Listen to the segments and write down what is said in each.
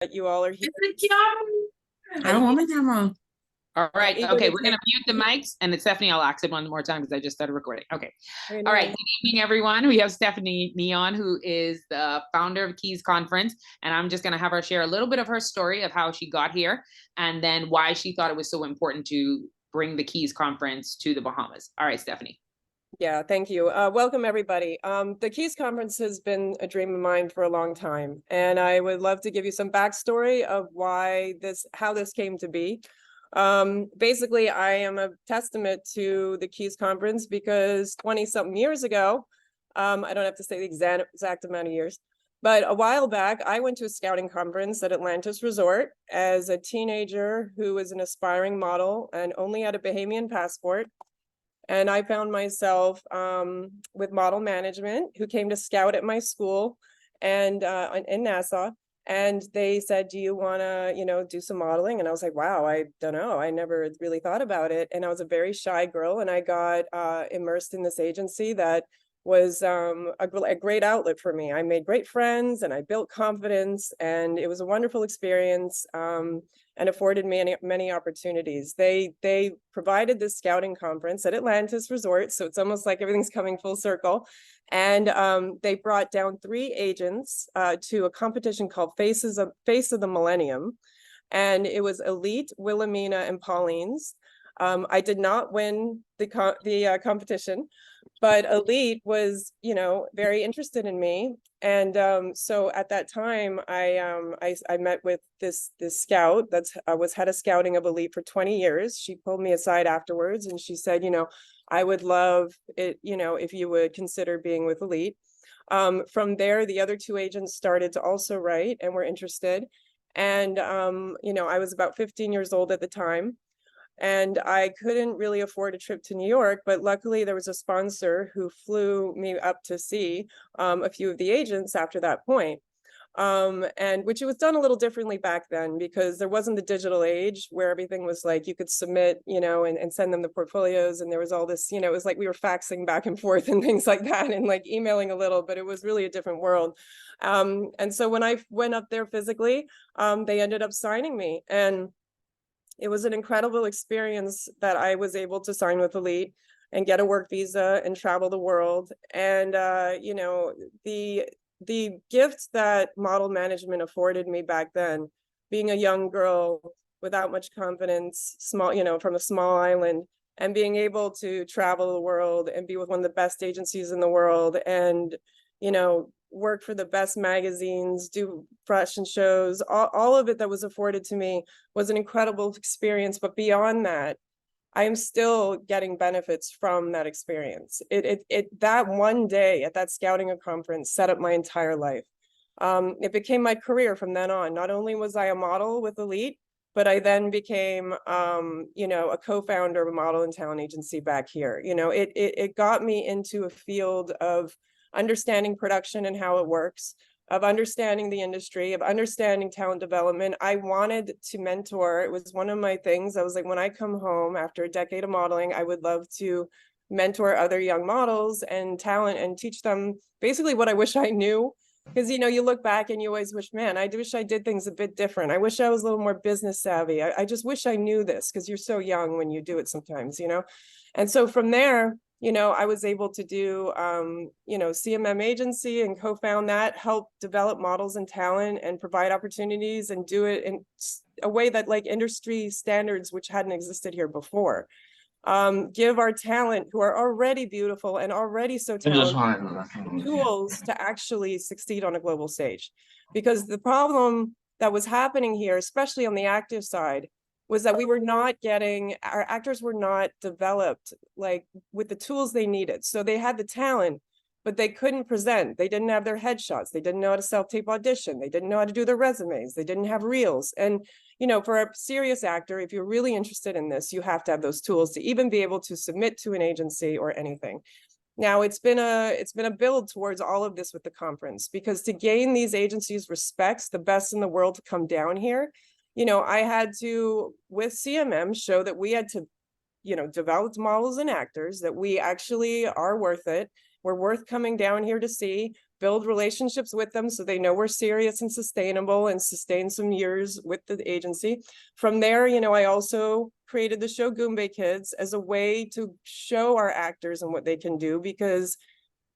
that you all are here. I don't want my camera. All right. eager Okay, to we're going take- to mute the mics, and it's Stephanie. I'll ask it one more time because I just started recording. Okay. Very All right. nice. Good evening, everyone. We have Stephanie Nihon, who is the founder of Cays Conference, and I'm just going to have her share a little bit of her story of how she got here and then why she thought it was so important to bring the Cays Conference to the Bahamas. All right, Stephanie. Yeah, thank you. Welcome, everybody. The Cays Conference has been a dream of mine for a long time, and I would love to give you some backstory of how this came to be. Basically, I am a testament to the Cays Conference because 20-something years ago, I don't have to say the exact amount of years, but a while back, I went to a scouting conference at Atlantis Resort as a teenager who was an aspiring model and only had a Bahamian passport. And I found myself with model management who came to scout at my school and in Nassau. And they said, do you want to, do some modeling? And I was like, wow, I don't know. I never really thought about it. And I was a very shy girl, and I got immersed in this agency that was a great outlet for me. I made great friends and I built confidence, and it was a wonderful experience. And afforded me many opportunities. They provided this scouting conference at Atlantis Resort, so it's almost like everything's coming full circle. And they brought down 3 agents to a competition called Face of the Millennium, and it was Elite, Wilhelmina, and Pauline's. I did not win the competition, but Elite was, very interested in me. And so at that time, I met with this scout was head of scouting of Elite for 20 years. She pulled me aside afterwards and she said, I would love it, if you would consider being with Elite. From there, the other 2 agents started to also write and were interested. And, I was about 15 years old at the time. And I couldn't really afford a trip to New York, but luckily there was a sponsor who flew me up to see a few of the agents after that point. And which it was done a little differently back then because there wasn't the digital age where everything was like you could submit, and send them the portfolios. And there was all this, it was like we were faxing back and forth and things like that and like emailing a little, but it was really a different world. And so when I went up there physically, they ended up signing me. And it was an incredible experience that I was able to sign with Elite and get a work visa and travel the world. And, the gift that model management afforded me back then, being a young girl without much confidence, from a small island, and being able to travel the world and be with one of the best agencies in the world and, work for the best magazines, do fashion shows, all of it that was afforded to me was an incredible experience. But beyond that, I am still getting benefits from that experience. That one day at that scouting conference set up my entire life. It became my career from then on. Not only was I a model with Elite, but I then became, a co-founder of a model and talent agency back here. It got me into a field of understanding production and how it works, of understanding the industry, of understanding talent development. I wanted to mentor. It was one of my things. I was like, when I come home after a decade of modeling, I would love to mentor other young models and talent and teach them basically what I wish I knew. Because, you look back and you always wish, man, I wish I did things a bit different. I wish I was a little more business savvy. I just wish I knew this because you're so young when you do it sometimes, And so from there, I was able to do, CMM Agency and co-found that, help develop models and talent and provide opportunities and do it in a way that like industry standards, which hadn't existed here before. Give our talent who are already beautiful and already so talented tools to actually succeed on a global stage. Because the problem that was happening here, especially on the active side, was that our actors were not developed like with the tools they needed. So they had the talent, but they couldn't present. They didn't have their headshots. They didn't know how to self-tape audition. They didn't know how to do their resumes. They didn't have reels. And, for a serious actor, if you're really interested in this, you have to have those tools to even be able to submit to an agency or anything. Now it's been a build towards all of this with the conference, because to gain these agencies' respects, the best in the world to come down here, I had to, with CMM, show that we had to, develop models and actors, that we actually are worth it. We're worth coming down here to see. build relationships with them so they know we're serious and sustainable and sustain some years with the agency. From there, you know, I also created the show Goombay Kids as a way to show our actors and what they can do, because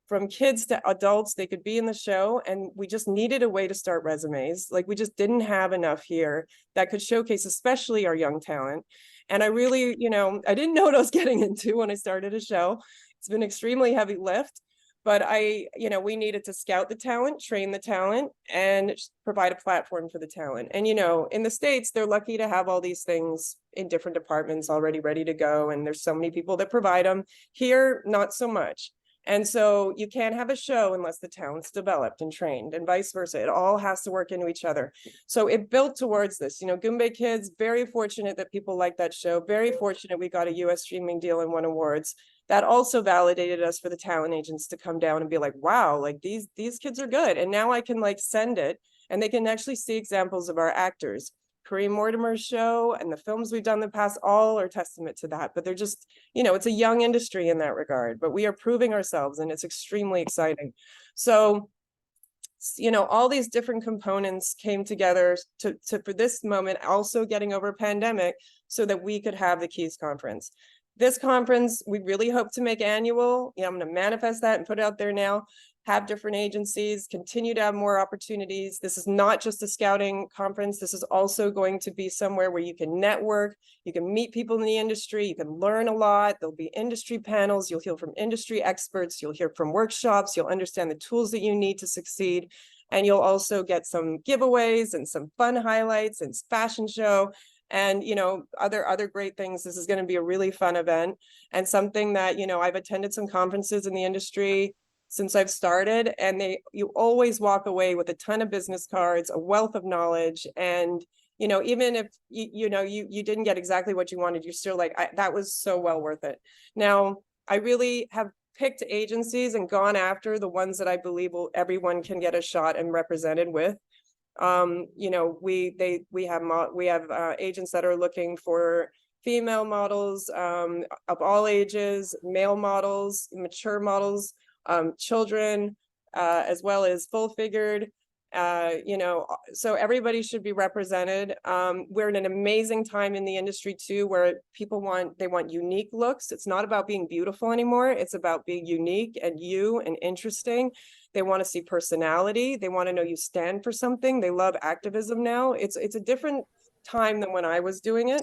from kids to adults, they could be in the show, and we just needed a way to start resumes. Like, we just didn't have enough here that could showcase, especially our young talent. And I really, you know, I didn't know what I was getting into when I started a show. It's been extremely heavy lift, but we needed to scout the talent, train the talent, and provide a platform for the talent. And, you know, in the States, they're lucky to have all these things in different departments already ready to go. And there's so many people that provide them. Here, not so much. And so you can't have a show unless the talent's developed and trained, and vice versa. It all has to work into each other. So it built towards this. You know, Goombay Kids, very fortunate that people like that show. Very fortunate we got a US streaming deal and won awards. That also validated us for the talent agents to come down and be like, wow, like these kids are good. And now I can like send it, and they can actually see examples of our actors. Kareem Mortimer's show and the films we've done in the past all are testament to that. But they're just, you know, it's a young industry in that regard, but we are proving ourselves, and it's extremely exciting. So, you know, all these different components came together to for this moment, also getting over a pandemic so that we could have the Cays conference. This conference, we really hope to make annual. You know, I'm going to manifest that and put it out there now. Have different agencies, continue to have more opportunities. This is not just a scouting conference. This is also going to be somewhere where you can network, you can meet people in the industry, you can learn a lot. There'll be industry panels, you'll hear from industry experts, you'll hear from workshops, you'll understand the tools that you need to succeed. And you'll also get some giveaways and some fun highlights and fashion show. And, you know, other great things. This is going to be a really fun event, and something that, you know, I've attended some conferences in the industry since I've started, and you always walk away with a ton of business cards, a wealth of knowledge. And, you know, even if you didn't get exactly what you wanted, you're still like, that was so well worth it. Now, I really have picked agencies and gone after the ones that I believe everyone can get a shot and represented with. You know, we have agents that are looking for female models of all ages, male models, mature models, children, as well as full-figured, you know, so everybody should be represented. We're in an amazing time in the industry too, where people want unique looks. It's not about being beautiful anymore. It's about being unique and interesting. They want to see personality. They want to know you stand for something. They love activism now. It's a different time than when I was doing it.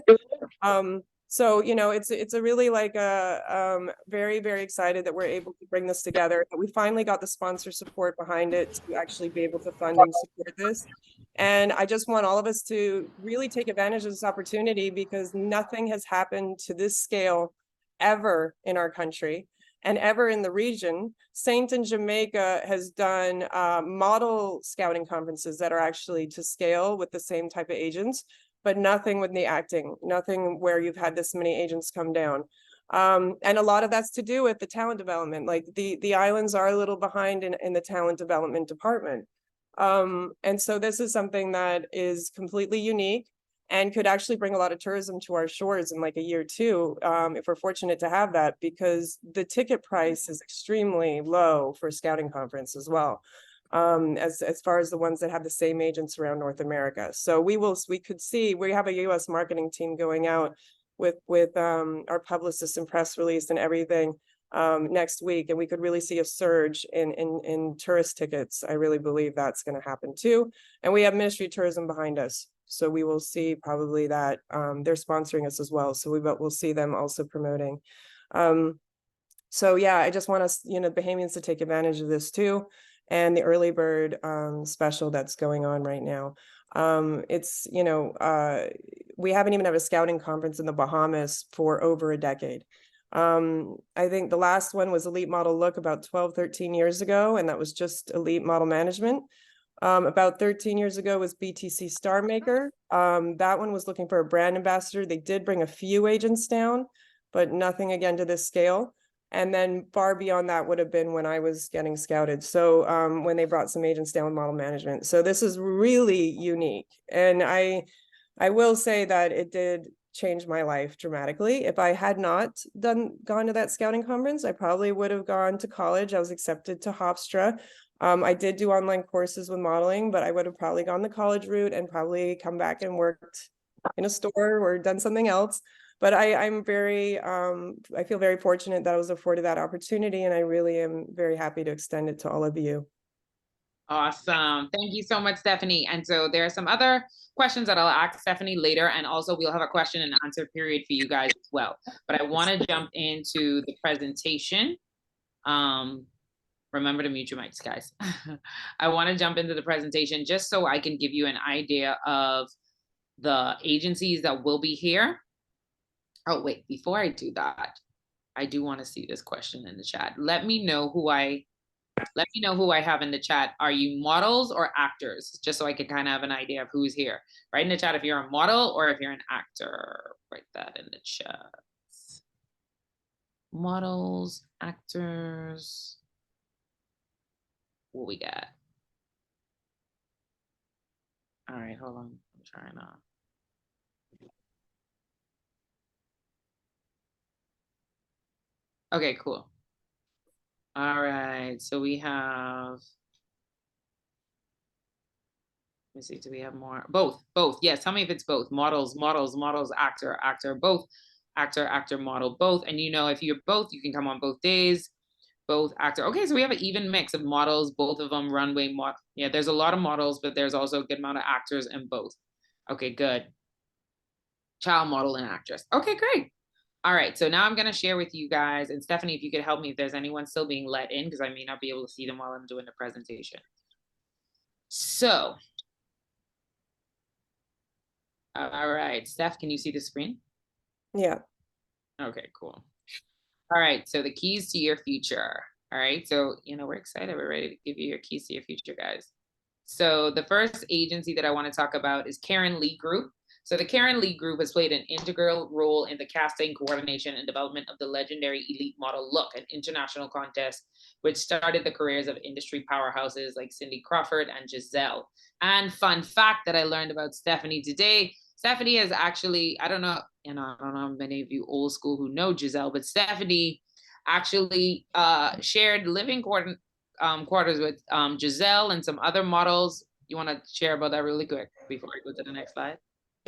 So, you know, it's a really like very, very excited that we're able to bring this together. We finally got the sponsor support behind it to actually be able to fund and support this. And I just want all of us to really take advantage of this opportunity, because nothing has happened to this scale ever in our country and ever in the region. Saint in Jamaica has done model scouting conferences that are actually to scale with the same type of agents, but nothing with the acting, nothing where you've had this many agents come down. And a lot of that's to do with the talent development. Like the islands are a little behind in the talent development department. And so this is something that is completely unique and could actually bring a lot of tourism to our shores in like a year or two, if we're fortunate to have that, because the ticket price is extremely low for a scouting conference as well. As far as the ones that have the same agents around North America. So we have a US marketing team going out with our publicists and press release and everything next week, and we could really see a surge in tourist tickets. I really believe that's going to happen too. And we have Ministry of Tourism behind us, so we will see probably that they're sponsoring us as well. So we'll see them also promoting. So yeah, I just want us, you know, Bahamians to take advantage of this too. And the early bird special that's going on right now. It's, you know, we haven't even had a scouting conference in the Bahamas for over a decade. I think the last one was Elite Model Look about 12, 13 years ago, and that was just elite model management. About 13 years ago was BTC Star Maker. That one was looking for a brand ambassador. They did bring a few agents down, but nothing again to this scale. And then far beyond that would have been when I was getting scouted. So when they brought some agents down with model management. So this is really unique. And I will say that it did change my life dramatically. If I had not gone to that scouting conference, I probably would have gone to college. I was accepted to Hofstra. I did do online courses with modeling, but I would have probably gone the college route and probably come back and worked in a store or done something else. But I'm very, I feel very fortunate that I was afforded that opportunity, and I really am very happy to extend it to all of you. Awesome. Thank you so much, Stephanie. And so there are some other questions that I'll ask Stephanie later, and also we'll have a question and answer period for you guys as well. But I want to jump into the presentation. Remember to mute your mics, guys. I want to jump into the presentation just so I can give you an idea of the agencies that will be here. Oh, wait, before I do that, I do want to see this question in the chat. Let me know who I have in the chat. Are you models or actors? Just so I can kind of have an idea of who's here. Write in the chat if you're a model or if you're an actor. Write that in the chat. Models, actors. What we got? All right, hold on. I'm trying to. Okay, cool. All right, so we have, let me see, do we have more? Both. Yes, tell me if it's both. Models, actor, both. Actor, model, both. And you know, if you're both, you can come on both days. Both actor. Okay, so we have an even mix of models, both of them runway model. Yeah, there's a lot of models, but there's also a good amount of actors in both. Okay, good. Child model and actress. Okay, great. All right, so now I'm gonna share with you guys, and Stephanie, if you could help me if there's anyone still being let in, because I may not be able to see them while I'm doing the presentation. So, all right, Steph, can you see the screen? Yeah. Okay, cool. All right, so the keys to your future. All right, so, you know, we're excited. We're ready to give you your keys to your future, guys. So the first agency that I want to talk about is Karen Lee Group. So the Karen Lee Group has played an integral role in the casting, coordination, and development of the legendary elite model Look, an international contest which started the careers of industry powerhouses like Cindy Crawford and Giselle. And fun fact that I learned about Stephanie today, Stephanie has actually, I don't know how many of you old school who know Giselle, but Stephanie actually shared living quarters with Giselle and some other models. You want to share about that really quick before I go to the next slide?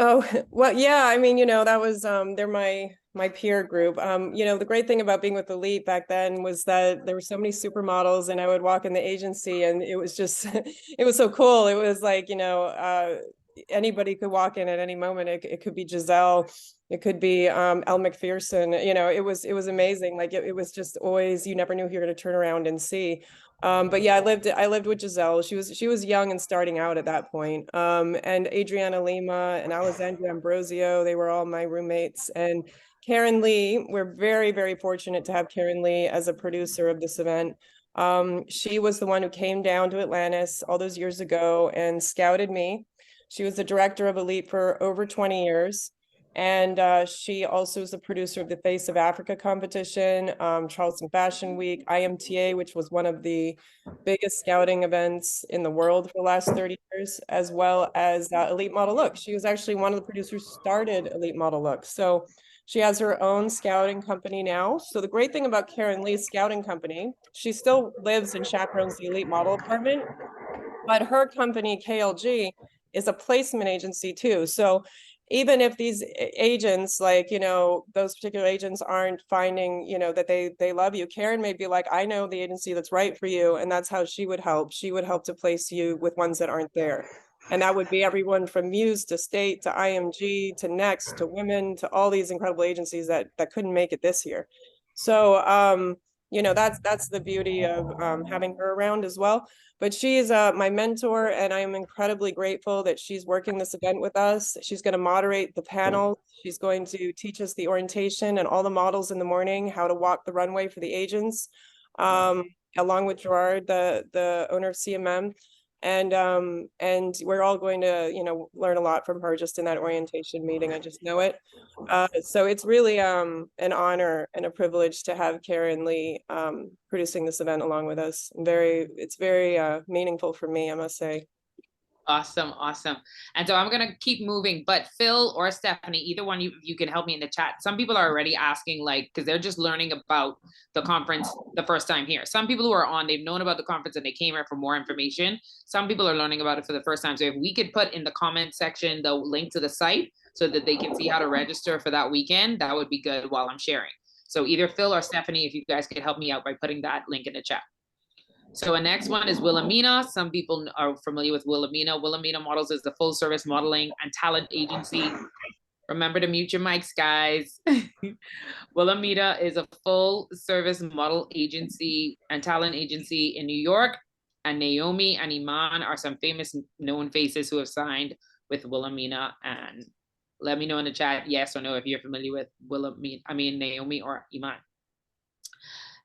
Oh, well, yeah, I mean, you know, that was they're my peer group. You know, the great thing about being with Elite back then was that there were so many supermodels, and I would walk in the agency and it was just it was so cool. It was like, you know, anybody could walk in at any moment. It could be Giselle, it could be Elle McPherson, you know, it was amazing. Like it was just always, you never knew who you were going to turn around and see. But yeah, I lived with Giselle. She was young and starting out at that point. And Adriana Lima and Alessandra Ambrosio, they were all my roommates. And Karen Lee, we're very, very fortunate to have Karen Lee as a producer of this event. She was the one who came down to Atlantis all those years ago and scouted me. She was the director of Elite for over 20 years. And she also is the producer of the Face of Africa competition, Charleston Fashion Week, IMTA, which was one of the biggest scouting events in the world for the last 30 years, as well as Elite Model Look. She was actually one of the producers who started Elite Model Look. So she has her own scouting company now. So the great thing about Karen Lee's scouting company, she still lives and chaperones the Elite Model Department, but her company, KLG, is a placement agency too. So even if these agents, like, you know, those particular agents aren't finding, you know, that they love you, Karen may be like, I know the agency that's right for you. And that's how she would help. She would help to place you with ones that aren't there. And that would be everyone from Muse to State to IMG to Next to Women to all these incredible agencies that couldn't make it this year. So, you know, that's the beauty of having her around as well. But she's my mentor, and I am incredibly grateful that she's working this event with us. She's going to moderate the panel. She's going to teach us the orientation and all the models in the morning, how to walk the runway for the agents, along with Gerard, the owner of CMM. And we're all going to, you know, learn a lot from her just in that orientation meeting. I just know it. So it's really an honor and a privilege to have Karen Lee producing this event along with us. It's very meaningful for me, I must say. Awesome, awesome. And so I'm gonna keep moving, but Phil or Stephanie, either one, you can help me in the chat. Some people are already asking, like, because they're just learning about the conference the first time here. Some people who are on, they've known about the conference and they came here for more information. Some people are learning about it for the first time. So if we could put in the comment section the link to the site so that they can see how to register for that weekend, that would be good while I'm sharing. So either Phil or Stephanie, if you guys could help me out by putting that link in the chat. So the next one is Wilhelmina. Some people are familiar with Wilhelmina. Wilhelmina Models is the full service modeling and talent agency. Remember to mute your mics, guys. Wilhelmina is a full service model agency and talent agency in New York. And Naomi and Iman are some famous known faces who have signed with Wilhelmina. And let me know in the chat, yes or no, if you're familiar with Naomi or Iman.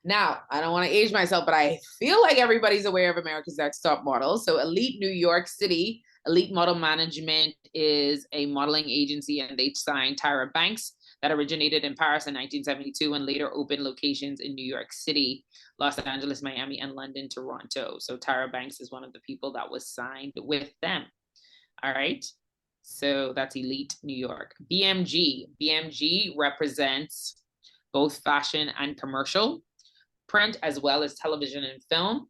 Now, I don't want to age myself, but I feel like everybody's aware of America's Next Top Model. So Elite New York City, Elite Model Management is a modeling agency, and they signed Tyra Banks that originated in Paris in 1972 and later opened locations in New York City, Los Angeles, Miami, and London, Toronto. So Tyra Banks is one of the people that was signed with them. All right. So that's Elite New York. BMG. BMG represents both fashion and commercial, print as well as television and film.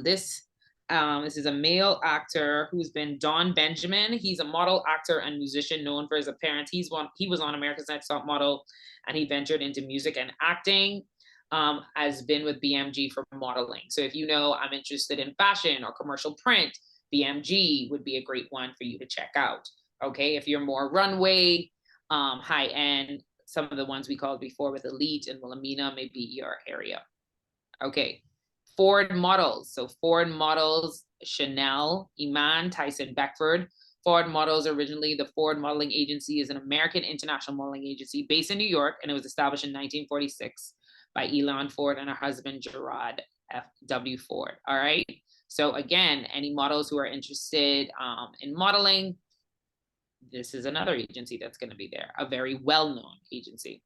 This is a male actor who's been Don Benjamin. He's a model, actor, and musician known for his appearance. He was on America's Next Top Model, and he ventured into music and acting. Has been with BMG for modeling. So if you know I'm interested in fashion or commercial print, BMG would be a great one for you to check out. Okay, if you're more runway, high end, some of the ones we called before with Elite and Wilhelmina may be your area. Okay, Ford Models. So Ford Models, Chanel, Iman, Tyson Beckford. Ford Models, originally the Ford Modeling Agency, is an American international modeling agency based in New York, and it was established in 1946 by Elon Ford and her husband, Gerard F.W. Ford. All right. So again, any models who are interested in modeling, this is another agency that's going to be there, a very well-known agency.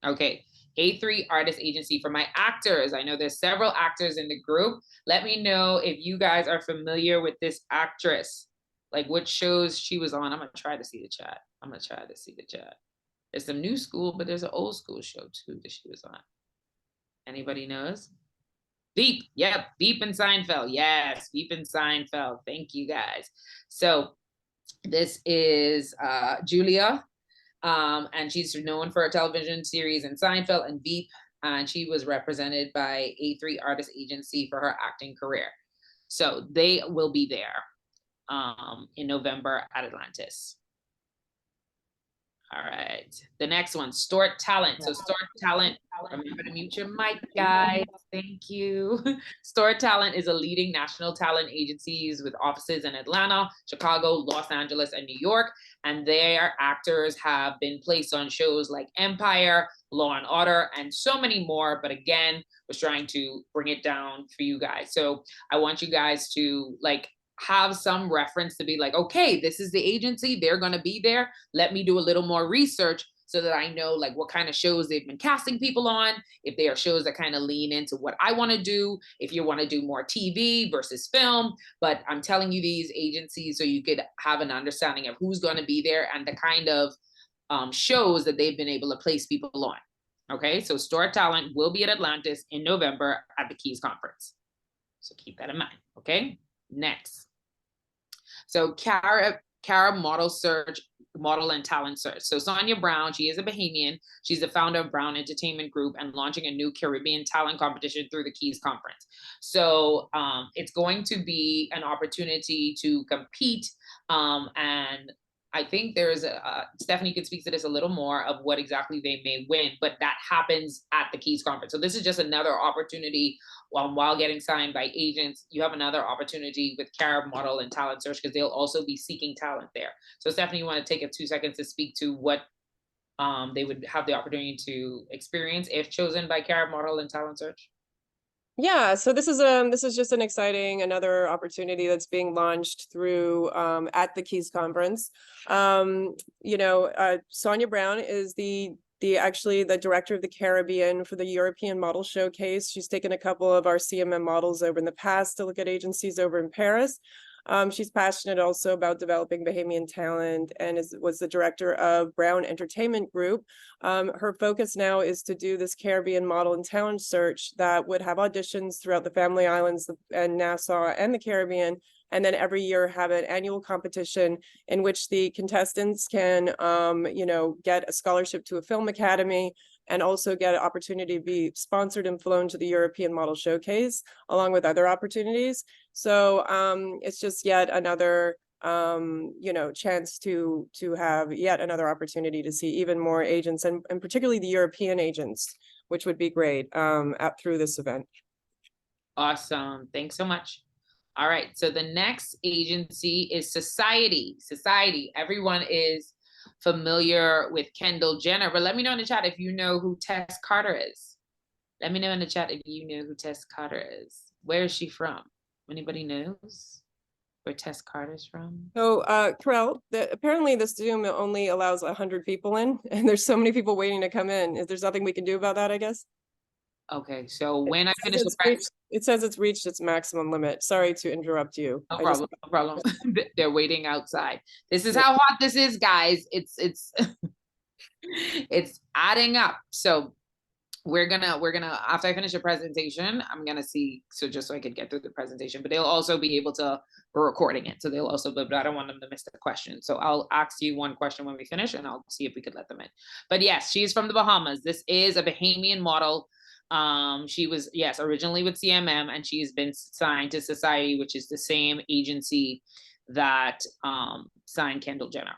Okay, A3 Artist Agency for my actors. I know there's several actors in the group. Let me know if you guys are familiar with this actress, like what shows she was on. I'm going to try to see the chat. There's some new school, but there's an old school show too that she was on. Anybody knows? Veep, yep, Veep and Seinfeld. Yes, Veep and Seinfeld. Thank you guys. So this is Julia, and she's known for a television series in Seinfeld and Veep, and she was represented by A3 Artist Agency for her acting career. So they will be there in November at Atlantis. All right, the next one, Stewart Talent. So Stewart Talent, remember to mute your mic, guys. Thank you. Stewart Talent is a leading national talent agencies with offices in Atlanta, Chicago, Los Angeles, and New York. And their actors have been placed on shows like Empire, Law and Order, and so many more. But again, was trying to bring it down for you guys. So I want you guys to have some reference to be like, okay, this is the agency, they're going to be there. Let me do a little more research so that I know what kind of shows they've been casting people on, if they are shows that kind of lean into what I want to do, if you want to do more TV versus film. But I'm telling you these agencies so you could have an understanding of who's going to be there and the kind of shows that they've been able to place people on. Okay, so Stewart Talent will be at Atlantis in November at the Cays conference. So keep that in mind, okay? Next. So Carib Model and Talent Search. So Sonia Brown, she is a Bahamian. She's the founder of Brown Entertainment Group and launching a new Caribbean talent competition through the Cays conference. So it's going to be an opportunity to compete, and I think there's Stephanie could speak to this a little more of what exactly they may win, but that happens at the Cays conference. So this is just another opportunity while getting signed by agents. You have another opportunity with Carib Model and Talent Search because they'll also be seeking talent there. So Stephanie, you want to take 2 seconds to speak to what they would have the opportunity to experience if chosen by Carib Model and Talent Search? Yeah, so this is just an exciting another opportunity that's being launched through at the Cays conference. Sonia Brown is actually the director of the Caribbean for the European Model Showcase. She's taken a couple of our CMM models over in the past to look at agencies over in Paris. She's passionate also about developing Bahamian talent and was the director of Brown Entertainment Group. Her focus now is to do this Caribbean model and talent search that would have auditions throughout the Family Islands and Nassau and the Caribbean, and then every year have an annual competition in which the contestants can, get a scholarship to a film academy and also get an opportunity to be sponsored and flown to the European Model Showcase, along with other opportunities. So it's just yet another chance to have yet another opportunity to see even more agents and particularly the European agents, which would be great through this event. Awesome. Thanks so much. All right. So the next agency is Society. Society. Everyone is familiar with Kendall Jenner, but let me know in the chat if you know who Tess Carter is. Let me know in the chat if you know who Tess Carter is. Where is she from? Anybody knows where Tess Carter's from? So, Carell, apparently this Zoom only allows 100 people in, and there's so many people waiting to come in. Is there nothing we can do about that, I guess? Okay, so when I finish it says it's reached its maximum limit. Sorry to interrupt you. No problem, no problem. They're waiting outside. This is how hot this is, guys. It's it's adding up. So we're gonna after I finish the presentation, I'm gonna see, so just so I could get through the presentation, but they'll also be able to, we're recording it, so they'll also, but I don't want them to miss the question. So I'll ask you one question when we finish and I'll see if we could let them in. But yes, she's from the Bahamas. This is a Bahamian model. She was, yes, originally with CMM, and she's been signed to Society, which is the same agency that signed Kendall Jenner.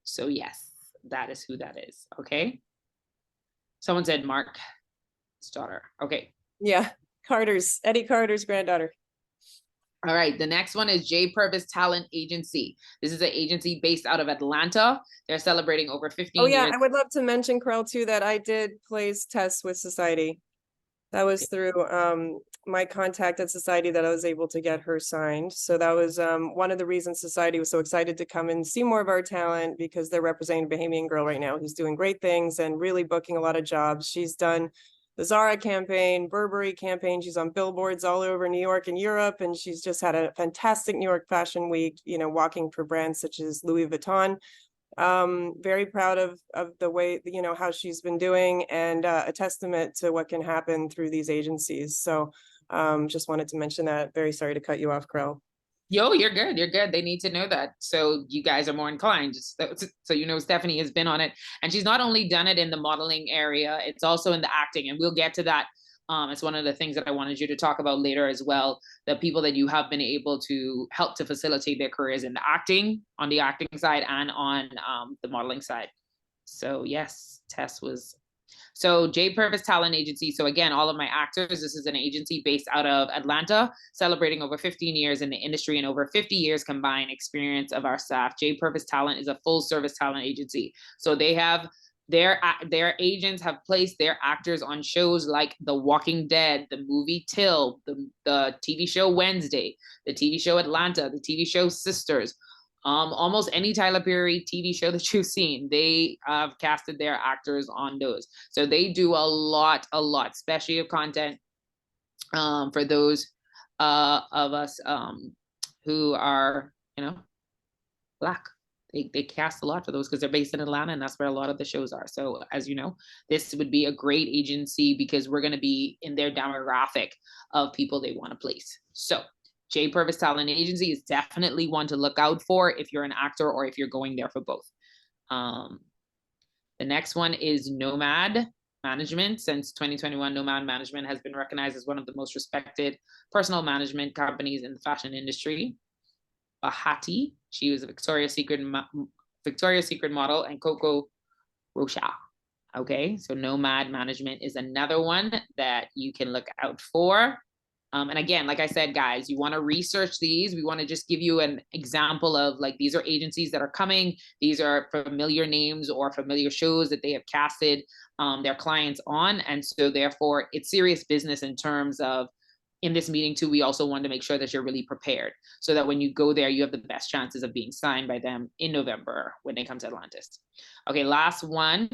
So yes, that is who that is. Okay. Someone said Mark's daughter. Okay. Yeah, Eddie Carter's granddaughter. All right, the next one is J Pervis Talent Agency. This is an agency based out of Atlanta. They're celebrating over 15 years. I would love to mention, Carell, too, that I did place tests with Society. That was through my contact at Society that I was able to get her signed. So that was one of the reasons Society was so excited to come and see more of our talent, because they're representing a Bahamian girl right now who's doing great things and really booking a lot of jobs. She's done the Zara campaign, Burberry campaign. She's on billboards all over New York and Europe. And she's just had a fantastic New York Fashion Week, walking for brands such as Louis Vuitton. Very proud of the way, how she's been doing, and a testament to what can happen through these agencies. So just wanted to mention that. Very sorry to cut you off, Carell. Yo, you're good. You're good. They need to know that. So you guys are more inclined. Just so you know, Stephanie has been on it, and she's not only done it in the modeling area, it's also in the acting, and we'll get to that. It's one of the things that I wanted you to talk about later as well, the people that you have been able to help to facilitate their careers in the acting, on the acting side, and on the modeling side. So yes, Tess was. So J Pervis Talent Agency. So again, all of my actors, this is an agency based out of Atlanta, celebrating over 15 years in the industry and over 50 years combined experience of our staff. J Pervis Talent is a full service talent agency. So they have their agents have placed their actors on shows like The Walking Dead, the movie Till, the TV show Wednesday, the TV show Atlanta, the TV show Sisters, almost any Tyler Perry TV show that you've seen, they have casted their actors on those. So they do a lot, especially of content for those of us who are, Black. They cast a lot for those because they're based in Atlanta, and that's where a lot of the shows are. So as you know, this would be a great agency because we're going to be in their demographic of people they want to place. So J Pervis Talent Agency is definitely one to look out for if you're an actor or if you're going there for both. The next one is Nomad Management. Since 2021, Nomad Management has been recognized as one of the most respected personal management companies in the fashion industry. Bahati, she was a Victoria's Secret model, and Coco Rocha. Okay, so Nomad Management is another one that you can look out for. And again, like I said, guys, you want to research these. We want to just give you an example of, like, these are agencies that are coming. These are familiar names or familiar shows that they have casted their clients on. And so therefore it's serious business in terms of, in this meeting too, we also wanted to make sure that you're really prepared so that when you go there, you have the best chances of being signed by them in November when they come to Atlantis. Okay, last one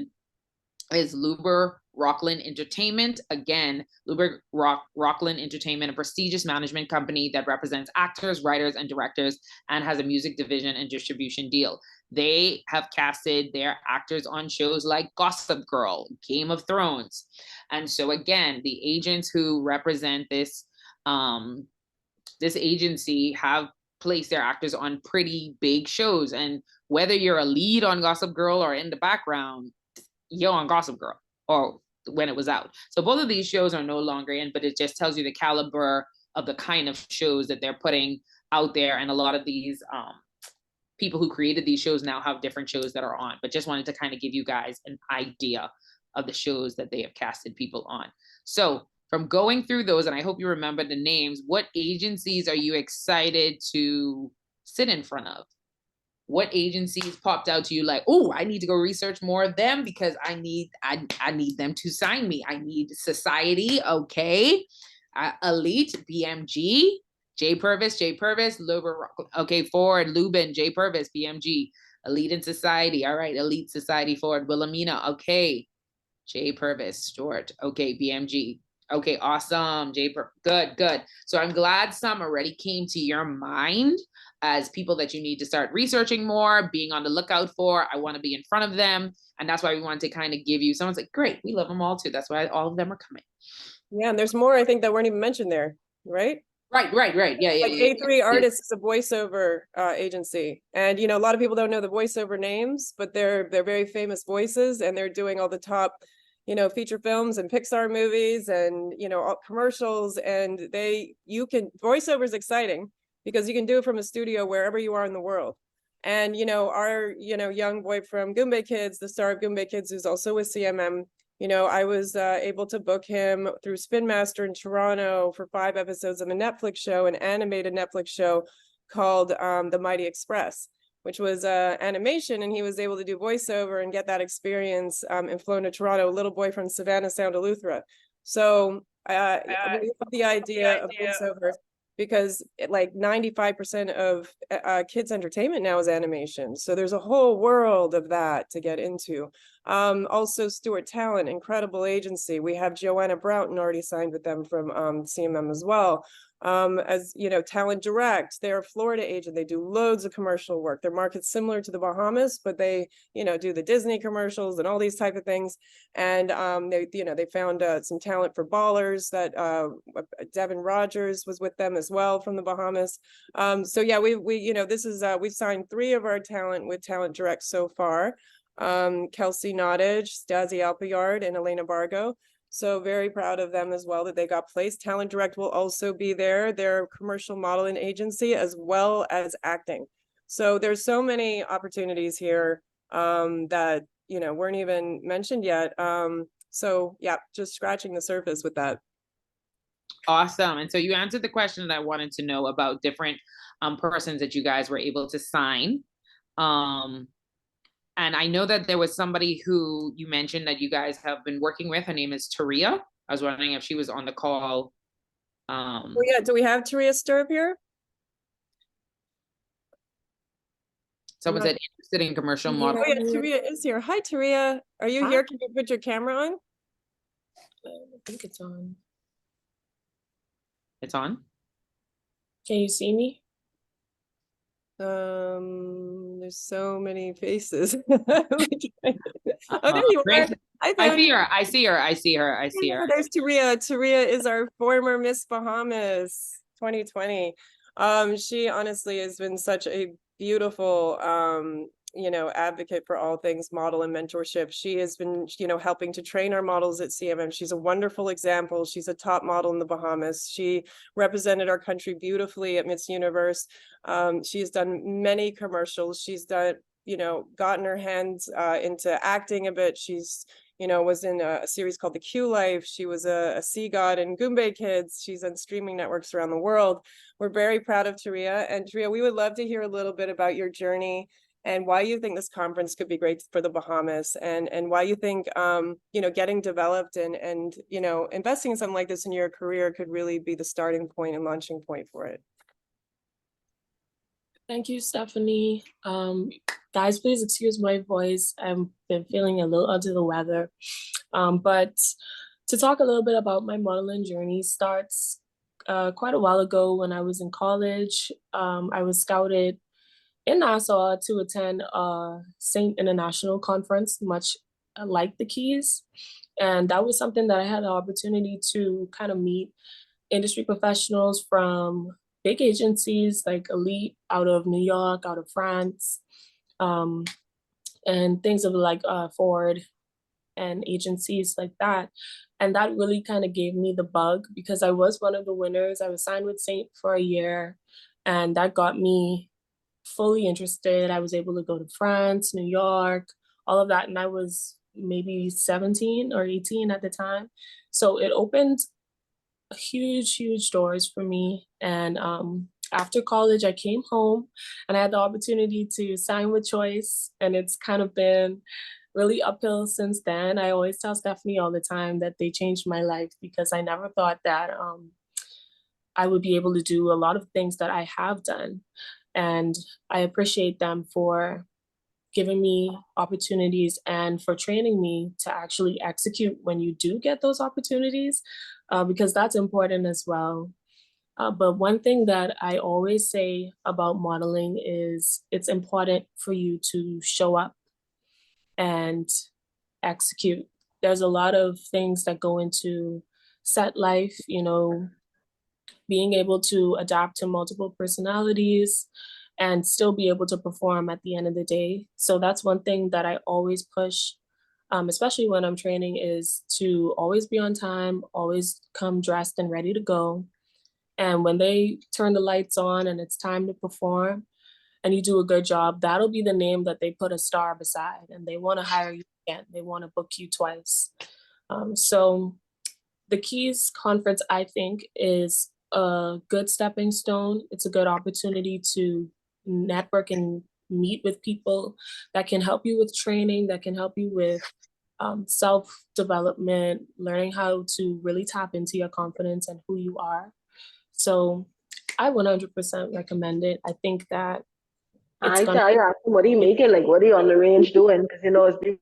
is Luber Roklin Entertainment. Again, Roklin Entertainment, a prestigious management company that represents actors, writers, and directors, and has a music division and distribution deal. They have casted their actors on shows like Gossip Girl, Game of Thrones. And so again, the agents who represent this this agency have placed their actors on pretty big shows. And whether you're a lead on Gossip Girl or in the background, you're on Gossip Girl, or when it was out. So both of these shows are no longer in, but it just tells you the caliber of the kind of shows that they're putting out there. And a lot of these people who created these shows now have different shows that are on, but just wanted to kind of give you guys an idea of the shows that they have casted people on. So from going through those, and I hope you remember the names, what agencies are you excited to sit in front of? What agencies popped out to you like, oh, I need to go research more of them because I need them to sign me. I need Society, okay. Elite, BMG, Pervis, Luber, okay, Ford, Lubin, Pervis, BMG, Elite and Society, all right, Elite, Society, Ford, Wilhelmina, okay, Pervis, Stewart, okay, BMG, okay, awesome, good. So I'm glad some already came to your mind as people that you need to start researching more, being on the lookout for. I want to be in front of them. And that's why we wanted to kind of give you, someone's like, great, we love them all too. That's why all of them are coming. Yeah, and there's more I think that weren't even mentioned there, right? Right. Yeah. Like A3 Artists is a voiceover agency. And a lot of people don't know the voiceover names, but they're very famous voices, and they're doing all the top feature films and Pixar movies and all commercials. And voiceover is exciting because you can do it from a studio wherever you are in the world. And our young boy from Goombay Kids, the star of Goombay Kids, who's also with CMM, I was able to book him through Spin Master in Toronto for 5 episodes of a Netflix show, an animated Netflix show called The Mighty Express, which was animation, and he was able to do voiceover and get that experience and flown to Toronto, a little boy from Savannah Sound Eleuthera. So we love the idea of voiceover because like 95% of kids entertainment now is animation. So there's a whole world of that to get into. Also Stewart Talent, incredible agency. We have Joanna Broughton already signed with them from CMM as well. As Talent Direct, they're a Florida agent. They do loads of commercial work. Their market's similar to the Bahamas, but they do the Disney commercials and all these type of things. And they found some talent for Ballers that Devin Rogers was with them as well from the Bahamas. So yeah, we've signed 3 of our talent with Talent Direct so far. Kelsey Nottage, Stasi Alpayard, and Elena Bargo. So very proud of them as well that they got placed. Talent Direct will also be there. They're a commercial modeling agency as well as acting. So there's so many opportunities here that weren't even mentioned yet. So yeah, just scratching the surface with that. Awesome. And so you answered the question that I wanted to know about different persons that you guys were able to sign. And I know that there was somebody who you mentioned that you guys have been working with. Her name is Taria. I was wondering if she was on the call. Oh yeah, do we have Taria Stirrup here? Someone said interested in commercial model. Oh yeah, Taria is here. Hi, Taria. Are you here? Can you put your camera on? I think it's on. It's on? Can you see me? There's so many faces. Oh, there you are. I see her. There's Taria. Taria is our former Miss Bahamas 2020. She honestly has been such a beautiful advocate for all things model and mentorship. She has been, helping to train our models at CMM. She's a wonderful example. She's a top model in the Bahamas. She represented our country beautifully at Miss Universe. She's done many commercials. She's done, gotten her hands into acting a bit. She's, was in a series called The Q Life. She was a sea god in Goombay Kids. She's on streaming networks around the world. We're very proud of Taria. And Taria, we would love to hear a little bit about your journey and why you think this conference could be great for the Bahamas, and why you think getting developed and investing in something like this in your career could really be the starting point and launching point for it. Thank you, Stephanie. Guys, please excuse my voice. I've been feeling a little under the weather. But to talk a little bit about my modeling journey starts quite a while ago when I was in college. I was scouted in Nassau to attend a Saint International conference, much like the Keys. And that was something that I had the opportunity to kind of meet industry professionals from big agencies like Elite out of New York, out of France, um, and things of like Ford and agencies like that. And that really kind of gave me the bug because I was one of the winners. I was signed with Saint for a year, and that got me fully interested. I was able to go to France, New York, all of that. And I was maybe 17 or 18 at the time. So it opened huge doors for me. And after college, I came home and I had the opportunity to sign with Choice. And it's kind of been really uphill since then. I always tell Stephanie all the time that they changed my life because I never thought that I would be able to do a lot of things that I have done. And I appreciate them for giving me opportunities and for training me to actually execute when you do get those opportunities, because that's important as well. But one thing that I always say about modeling is it's important for you to show up and execute. There's a lot of things that go into set life, being able to adapt to multiple personalities and still be able to perform at the end of the day. So that's one thing that I always push, especially when I'm training, is to always be on time, always come dressed and ready to go. And when they turn the lights on and it's time to perform and you do a good job, that'll be the name that they put a star beside, and they want to hire you again. They want to book you twice. So the Keys conference, I think, is a good stepping stone. It's a good opportunity to network and meet with people that can help you with training, that can help you with self-development, learning how to really tap into your confidence and who you are. So I 100% recommend it. I think that it's I gonna tell you, ask him what are you making? Like, what are you on the range doing? Because it's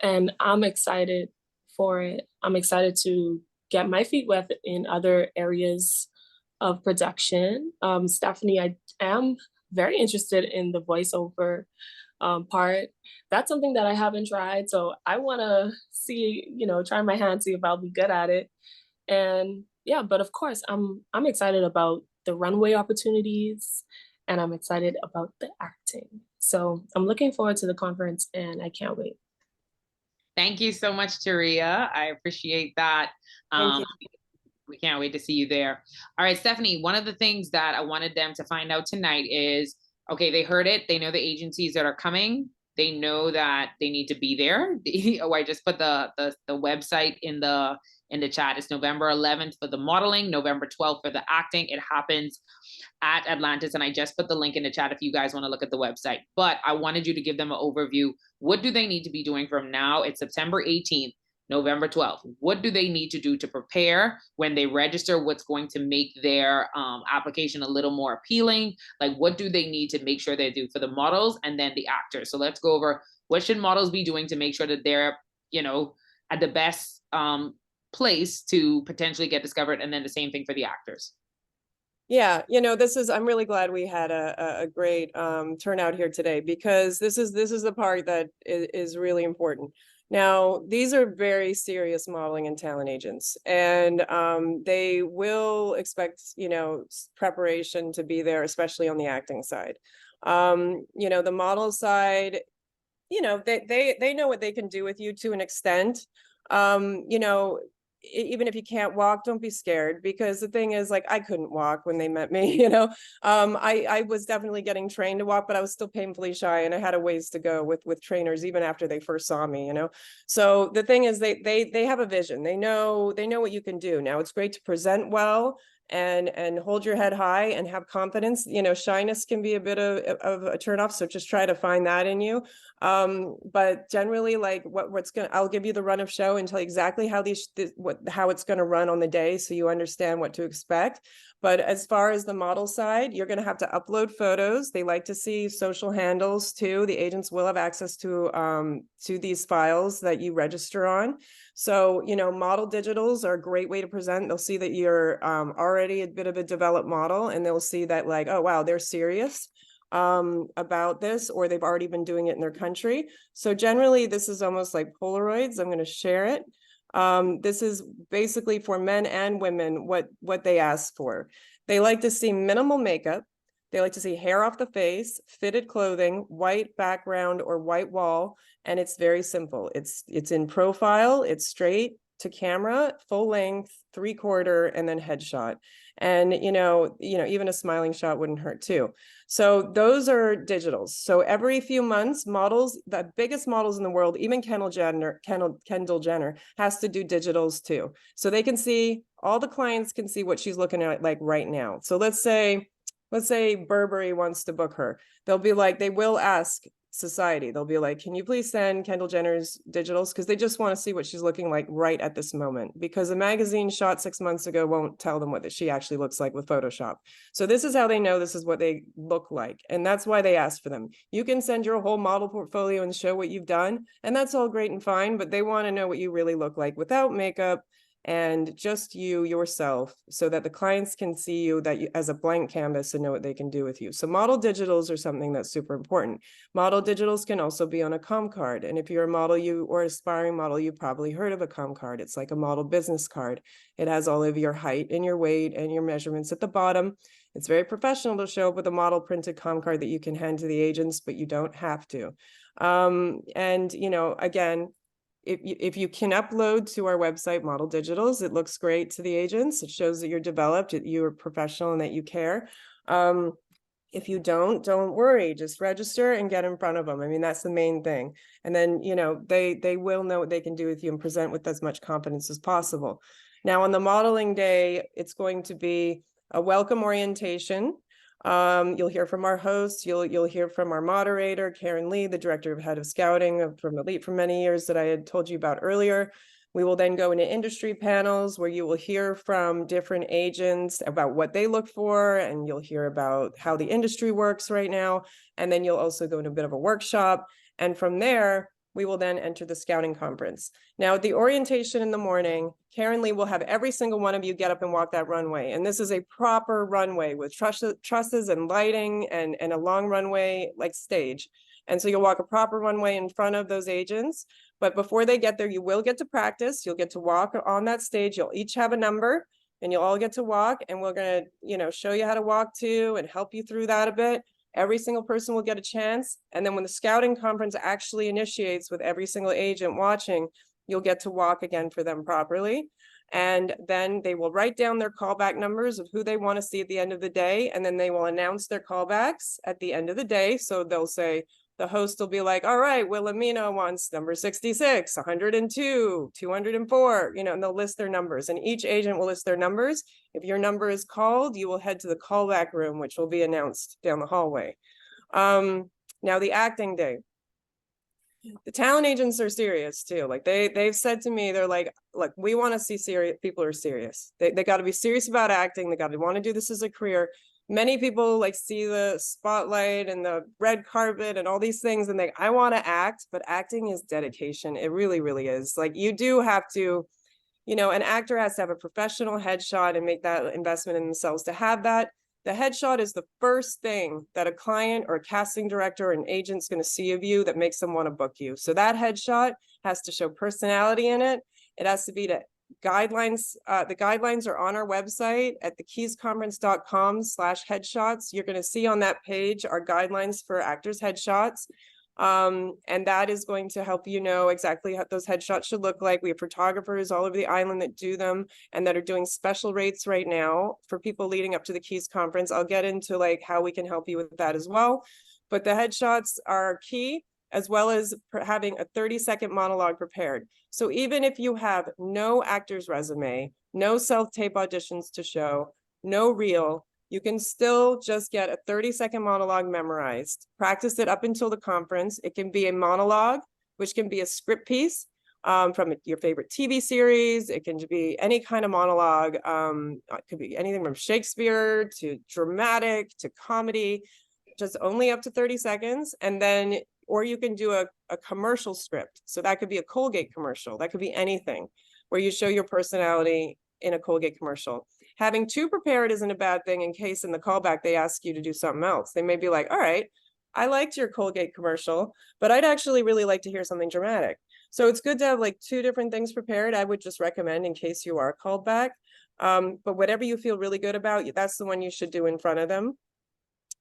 and I'm excited for it. I'm excited to get my feet wet in other areas of production. Stephanie, I am very interested in the voiceover part. That's something that I haven't tried. So I want to see, try my hand, see if I'll be good at it. And yeah, but of course, I'm excited about the runway opportunities and I'm excited about the acting. So I'm looking forward to the conference and I can't wait. Thank you so much, Taria. I appreciate that. Thank you. We can't wait to see you there. All right, Stephanie, one of the things that I wanted them to find out tonight is, okay, they heard it. They know the agencies that are coming. They know that they need to be there. Oh, I just put the website in the chat. It's November 11th for the modeling, November 12th for the acting. It happens at Atlantis, and I just put the link in the chat if you guys want to look at the website. But I wanted you to give them an overview. What do they need to be doing from now? It's September 18th, November 12th. What do they need to do to prepare when they register? What's going to make their application a little more appealing? Like, what do they need to make sure they do for the models and then the actors? So let's go over what should models be doing to make sure that they're, at the best place to potentially get discovered, and then the same thing for the actors. Yeah, I'm really glad we had a great turnout here today, because this is the part that is really important. Now, these are very serious modeling and talent agents, and they will expect, preparation to be there, especially on the acting side. The model side, they know what they can do with you to an extent. Even if you can't walk, don't be scared, because the thing is, like, I couldn't walk when they met me, I was definitely getting trained to walk, but I was still painfully shy, and I had a ways to go with trainers even after they first saw me, So the thing is, they have a vision. They know what you can do. Now, it's great to present well and hold your head high and have confidence. Shyness can be a bit of a turnoff, so just try to find that in you. But generally, like, I'll give you the run of show and tell you exactly how how it's going to run on the day, so you understand what to expect. But as far as the model side, you're going to have to upload photos. They like to see social handles too. The agents will have access to these files that you register on. So, you know, model digitals are a great way to present. They'll see that you're already a bit of a developed model, and they'll see that like, oh, wow, they're serious about this, or they've already been doing it in their country. So generally, this is almost like Polaroids. I'm going to share it. This is basically for men and women what they ask for. They like to see minimal makeup. They like to see hair off the face, fitted clothing, white background or white wall, and it's very simple. It's in profile, it's straight to camera, full length, 3/4, and then headshot. And you know, even a smiling shot wouldn't hurt too. So those are digitals. So every few months, models, the biggest models in the world, even Kendall Jenner has to do digitals too. So they can see, all the clients can see what she's looking at like right now. So let's say Burberry wants to book her. They'll be like, they will ask society. They'll be like, can you please send Kendall Jenner's digitals? Because they just want to see what she's looking like right at this moment. Because a magazine shot 6 months ago won't tell them what she actually looks like with Photoshop. So this is how they know this is what they look like. And that's why they ask for them. You can send your whole model portfolio and show what you've done. And that's all great and fine, but they want to know what you really look like without makeup, and just you yourself, so that the clients can see you as a blank canvas and know what they can do with you. So model digitals are something that's super important. Model digitals can also be on a com card. And if you're a model or aspiring model, you've probably heard of a com card. It's like a model business card. It has all of your height and your weight and your measurements at the bottom. It's very professional to show up with a model printed com card that you can hand to the agents, but you don't have to. And, you know, again, if you can upload to our website model digitals, it looks great to the agents. It shows that you're developed, you're professional, and that you care. If you don't worry, just register and get in front of them. I mean, that's the main thing. And then, you know, they will know what they can do with you and present with as much confidence as possible. Now, on the modeling day, it's going to be a welcome orientation. You'll hear from our host, you'll hear from our moderator, Karen Lee, the director of head of scouting from Elite for many years that I had told you about earlier. We will then go into industry panels where you will hear from different agents about what they look for, and you'll hear about how the industry works right now. And then you'll also go into a bit of a workshop. And from there, we will then enter the scouting conference. Now, at the orientation in the morning, Karen Lee will have every single one of you get up and walk that runway. And this is a proper runway with trusses and lighting and a long runway like stage. And so you'll walk a proper runway in front of those agents. But before they get there, you will get to practice. You'll get to walk on that stage. You'll each have a number and you'll all get to walk. And we're going to, you know, show you how to walk too and help you through that a bit. Every single person will get a chance. And then when the scouting conference actually initiates with every single agent watching, you'll get to walk again for them properly. And then they will write down their callback numbers of who they want to see at the end of the day. And then they will announce their callbacks at the end of the day. So they'll say, the host will be like, all right, Wilhelmina wants number 66, 102, 204, you know, and they'll list their numbers, and each agent will list their numbers. If your number is called, you will head to the callback room, which will be announced down the hallway. Now the acting day. The talent agents are serious too. Like they've said to me, they're like, look, we want to see serious people are serious. They got to be serious about acting. They got to want to do this as a career. Many people like see the spotlight and the red carpet and all these things and I want to act, but acting is dedication. It really, really is. Like you do have to, you know, an actor has to have a professional headshot and make that investment in themselves to have that. The headshot is the first thing that a client or a casting director or an agent's going to see of you that makes them want to book you. So that headshot has to show personality in it. It has to be to guidelines. The guidelines are on our website at thekeysconference.com/headshots. You're going to see on that page our guidelines for actors' headshots. And that is going to help you know exactly how those headshots should look like. We have photographers all over the island that do them and that are doing special rates right now for people leading up to the Cays conference. I'll get into like how we can help you with that as well. But the headshots are key, as well as having a 30-second monologue prepared. So even if you have no actor's resume, no self-tape auditions to show, no reel, you can still just get a 30-second monologue memorized. Practice it up until the conference. It can be a monologue, which can be a script piece, from your favorite TV series. It can be any kind of monologue. It could be anything from Shakespeare to dramatic to comedy, just only up to 30 seconds. And then, or you can do a commercial script. So that could be a Colgate commercial. That could be anything where you show your personality in a Colgate commercial. Having two prepared isn't a bad thing in case in the callback they ask you to do something else. They may be like, all right, I liked your Colgate commercial, but I'd actually really like to hear something dramatic. So it's good to have like two different things prepared. I would just recommend in case you are called back. But whatever you feel really good about, that's the one you should do in front of them.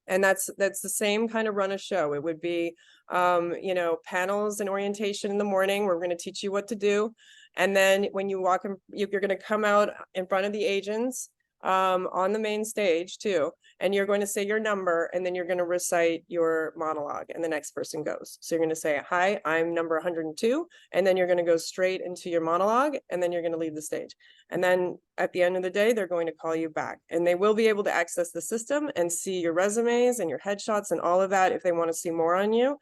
And that's the same kind of run of show. It would be, you know, panels and orientation in the morning. We're going to teach you what to do. And then when you walk in, you're going to come out in front of the agents on the main stage too. And you're going to say your number, and then you're going to recite your monologue, and the next person goes. So you're going to say, hi, I'm number 102. And then you're going to go straight into your monologue, and then you're going to leave the stage. And then at the end of the day, they're going to call you back, and they will be able to access the system and see your resumes and your headshots and all of that if they want to see more on you.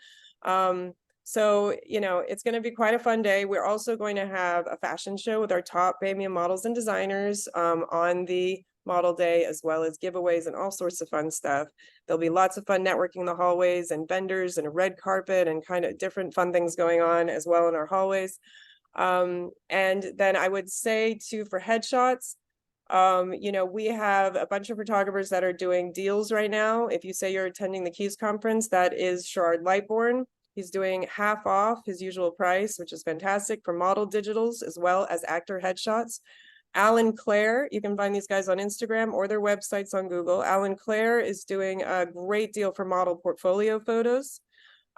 So, you know, it's going to be quite a fun day. We're also going to have a fashion show with our top Bahamian models and designers on the model day, as well as giveaways and all sorts of fun stuff. There'll be lots of fun networking in the hallways and vendors and a red carpet and kind of different fun things going on as well in our hallways. And then I would say too, for headshots, you know, we have a bunch of photographers that are doing deals right now. If you say you're attending the Cays conference, that is Sherrod Lightbourne. He's doing half off his usual price, which is fantastic for model digitals as well as actor headshots. Alan Clare, you can find these guys on Instagram or their websites on Google. Alan Clare is doing a great deal for model portfolio photos.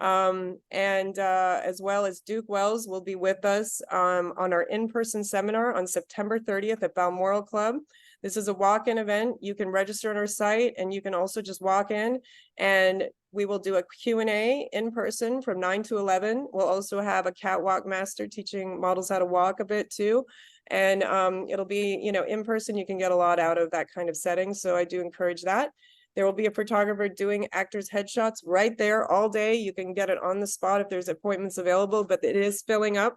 As well as Duke Wells will be with us on our in-person seminar on September 30th at Balmoral Club. This is a walk-in event. You can register on our site, and you can also just walk in, and we will do a Q&A in person from 9 to 11. We'll also have a catwalk master teaching models how to walk a bit too. And it'll be, you know, in person. You can get a lot out of that kind of setting. So I do encourage that. There will be a photographer doing actors' headshots right there all day. You can get it on the spot if there's appointments available, but it is filling up.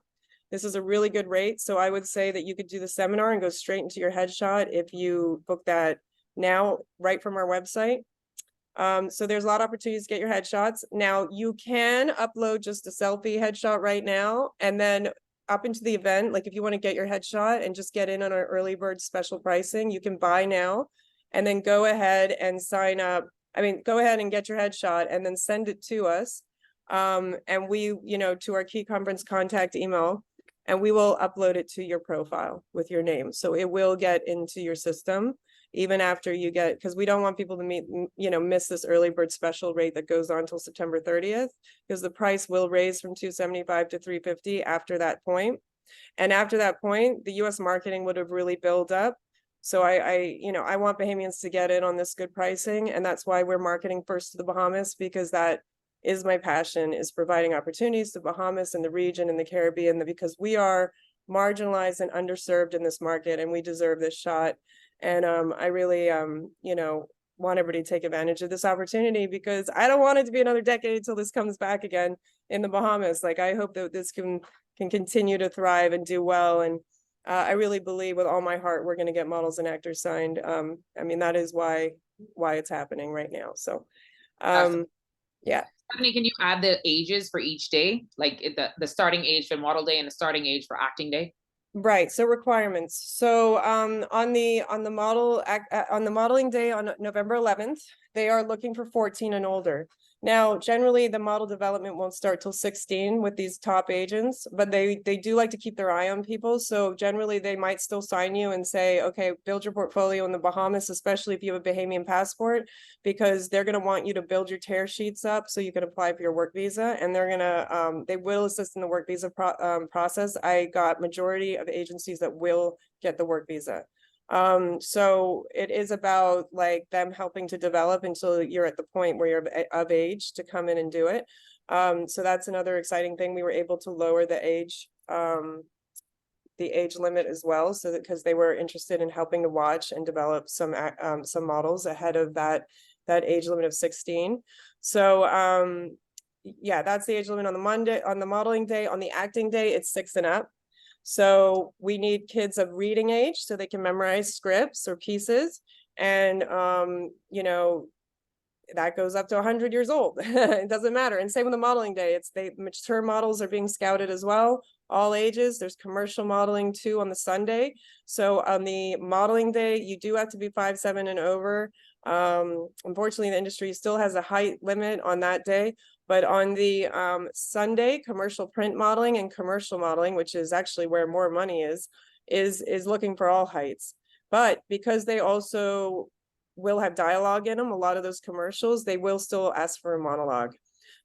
This is a really good rate. So I would say that you could do the seminar and go straight into your headshot if you book that now right from our website. So there's a lot of opportunities to get your headshots. Now you can upload just a selfie headshot right now, and then up into the event, like if you want to get your headshot and just get in on our early bird special pricing, you can buy now and then go ahead and sign up. I mean, go ahead and get your headshot and then send it to us. And we, you know, to our Key Conference contact email, and we will upload it to your profile with your name. So it will get into your system even after you get, because we don't want people to miss this early bird special rate that goes on until September 30th, because the price will raise from $275 to $350 after that point. And after that point, the US marketing would have really built up. So I want Bahamians to get in on this good pricing. And that's why we're marketing first to the Bahamas, because that is my passion, is providing opportunities to Bahamas and the region and the Caribbean, because we are marginalized and underserved in this market, and we deserve this shot. And I really, want everybody to take advantage of this opportunity, because I don't want it to be another decade until this comes back again in the Bahamas. Like, I hope that this can continue to thrive and do well. And I really believe with all my heart, we're going to get models and actors signed. I mean, that is why it's happening right now. So, yeah. Stephanie, can you add the ages for each day? Like the starting age for model day and the starting age for acting day? Right. So requirements. So on the modeling day on November 11th, they are looking for 14 and older. Now, generally, the model development won't start till 16 with these top agents, but they do like to keep their eye on people. So generally, they might still sign you and say, okay, build your portfolio in the Bahamas, especially if you have a Bahamian passport, because they're going to want you to build your tear sheets up so you can apply for your work visa. And they're going to, they will assist in the work visa process. I got majority of agencies that will get the work visa. So it is about like them helping to develop until you're at the point where you're of age to come in and do it. So that's another exciting thing. We were able to lower the age limit as well, so that because they were interested in helping to watch and develop some models ahead of that age limit of 16. So yeah, that's the age limit on the Monday, on the modeling day. On the acting day, it's 6 and up. So we need kids of reading age so they can memorize scripts or pieces. And, you know, that goes up to 100 years old. It doesn't matter. And same with the modeling day. Mature models are being scouted as well, all ages. There's commercial modeling too on the Sunday. So on the modeling day, you do have to be 5'7" and over. Unfortunately, the industry still has a height limit on that day. But on the Sunday, commercial print modeling and commercial modeling, which is actually where more money is looking for all heights. But because they also will have dialogue in them, a lot of those commercials, they will still ask for a monologue.